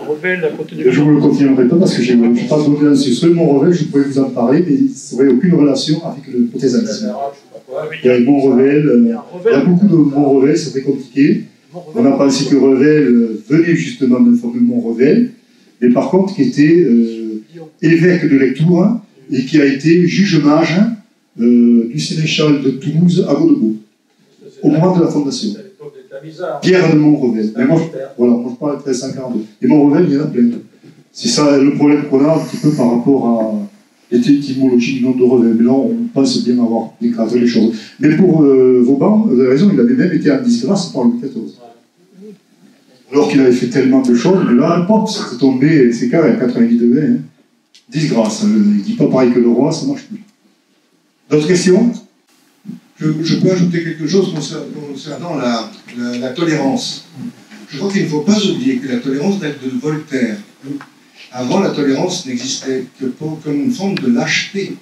Revel, à côté de... Je ne vous le confirmerai pas parce que je n'ai pas de dessus. Sur Mont-Revel, je pourrais vous en parler, mais ça n'aurait aucune relation avec le protestantisme. Il y a Mont-Revel, il y a beaucoup de Mont-Revel, c'est très compliqué. On a pensé que Revel venait justement d'un fameux Mont-Revel, mais par contre qui était évêque de Lectoure et qui a été juge-mage du sénéchal de Toulouse à Godebout, au moment de la fondation. Pierre de Mont-Revel. Voilà, moi je parle de 1342. Et Mont-Revel, il y en a plein. C'est ça le problème qu'on a un petit peu par rapport à l'étymologie du nom de Revel. Mais là, on pense bien avoir déclaré les choses. Mais pour Vauban, vous avez raison, il avait même été en disgrâce par Louis XIV. Alors qu'il avait fait tellement de choses, mais là, pop, c'était tombé, c'est carré, à 90 degrés. Hein. Disgrâce. Il ne dit pas pareil que le roi, ça ne marche plus. D'autres questions? Je peux ajouter quelque chose concernant la tolérance. Je crois qu'il ne faut pas oublier que la tolérance date de Voltaire. Avant, la tolérance n'existait que comme une forme de lâcheté.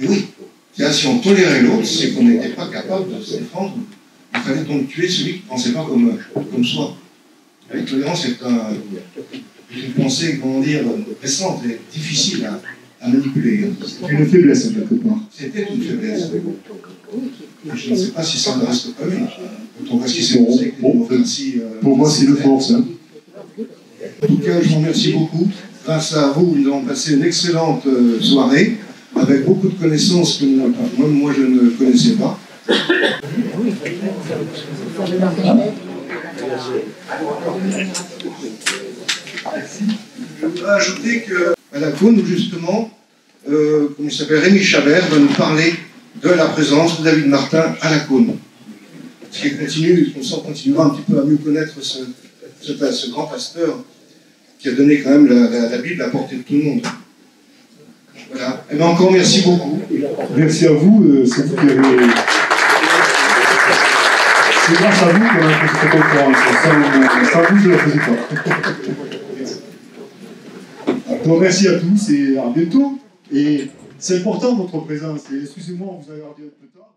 Et oui, si on tolérait l'autre, c'est qu'on n'était pas capable de se défendre. Il fallait donc tuer celui qui ne pensait pas comme soi. La tolérance est une pensée, comment dire, récente et difficile à manipuler. C'est une faiblesse, quelque part. C'était une faiblesse. Je ne sais pas si ça ne reste pas une. Quand on voit ce qui s'est passé avec les démocraties. Pour moi, c'est une force. Hein. En tout cas, je vous remercie beaucoup. Grâce à vous, nous avons passé une excellente soirée, avec beaucoup de connaissances que moi je ne connaissais pas. Je voudrais ajouter qu'à la Cône, justement, comme il s'appelle, Rémi Chabert va nous parler de la présence de David Martin à la Cône. Ce qui continue, on continuera un petit peu à mieux connaître ce grand pasteur qui a donné quand même la Bible à la portée de tout le monde. Voilà. Et bien encore merci beaucoup. Merci à vous, c'est vous qui avez... C'est grâce à vous qu'on a fait cette conférence. Sans vous, je ne la faisais pas. Donc merci à tous et à bientôt. Et c'est important votre présence. Et excusez-moi, on vous a gardé un peu tard.